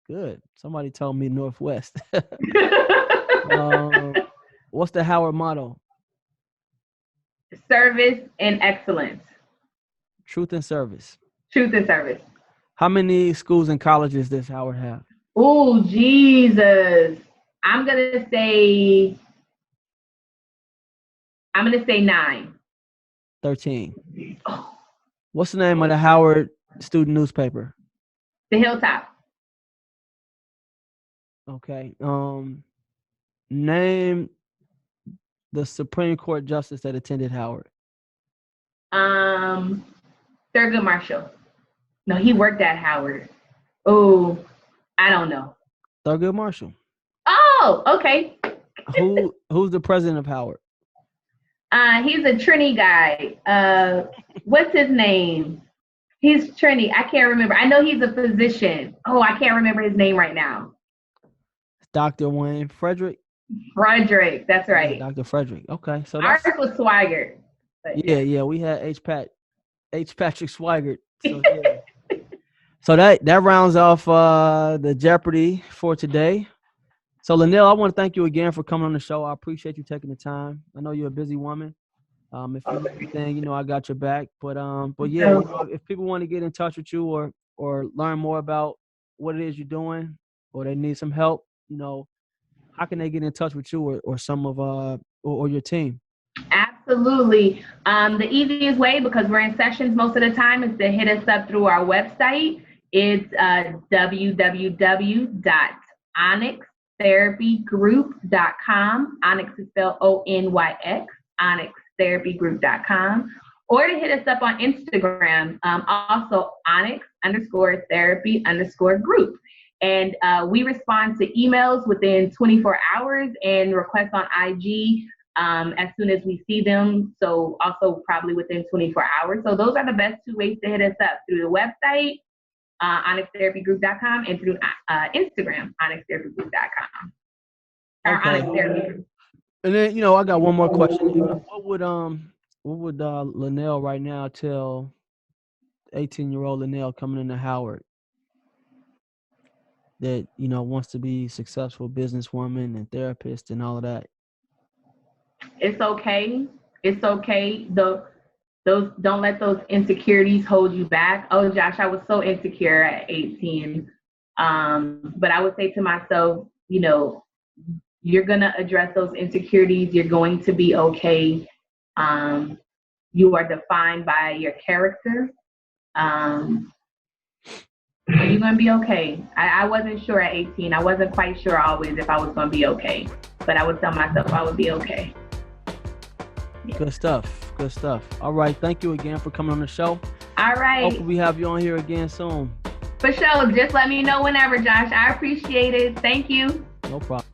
Good. Somebody told me Northwest. What's the Howard motto? Service and excellence. Truth and service. Truth and service. How many schools and colleges does Howard have? Oh, Jesus. I'm going to say 9. 13. Oh. What's the name of the Howard student newspaper? The Hilltop. Okay. Name the Supreme Court justice that attended Howard. Thurgood Marshall. No, he worked at Howard. Oh, I don't know. Thurgood Marshall. Oh, okay. Who's the president of Howard? He's a Trini guy. What's his name? He's Trini. I can't remember. I know he's a physician. Oh, I can't remember his name right now. Dr. Wayne Frederick. Frederick, that's right. Dr. Frederick. Okay, so ours was Swigert. Yeah, we had H. Patrick Swigert. So, yeah. So that rounds off the Jeopardy for today. So LaNail, I want to thank you again for coming on the show. I appreciate you taking the time. I know you're a busy woman. If you need anything, I got your back. But yeah, if people want to get in touch with you or learn more about what it is you're doing, or they need some help, how can they get in touch with you or some of or your team? Absolutely. The easiest way, because we're in sessions most of the time, is to hit us up through our website. It's www.onyxtherapygroup.com. Onyx is spelled Onyx, onyxtherapygroup.com. or to hit us up on Instagram, also Onyx_Therapy_Group. And we respond to emails within 24 hours and requests on IG as soon as we see them. So also probably within 24 hours. So those are the best two ways to hit us up, through the website, onyxtherapygroup.com, and through Instagram, onyxtherapygroup.com. Or Onyx Therapy Group. And then, you know, I got one more question. What would LaNail right now tell 18-year-old LaNail coming into Howard that, you know, wants to be successful businesswoman and therapist and all of that? It's okay. It's okay. Those don't let those insecurities hold you back. Oh, Josh, I was so insecure at 18. But I would say to myself, you know, you're gonna address those insecurities. You're going to be okay. You are defined by your character. You're gonna be okay. I wasn't sure at 18. I wasn't quite sure always if I was gonna be okay, but I would tell myself I would be okay. Yeah. Good stuff. Good stuff. All right. Thank you again for coming on the show. All right. Hopefully we have you on here again soon. For sure. Just let me know whenever, Josh. I appreciate it. Thank you. No problem.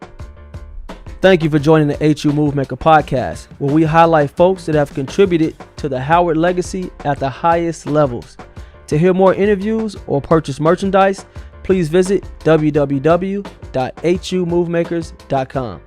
Thank you for joining the HU Movemaker podcast, where we highlight folks that have contributed to the Howard legacy at the highest levels. To hear more interviews or purchase merchandise, please visit www.humovemakers.com.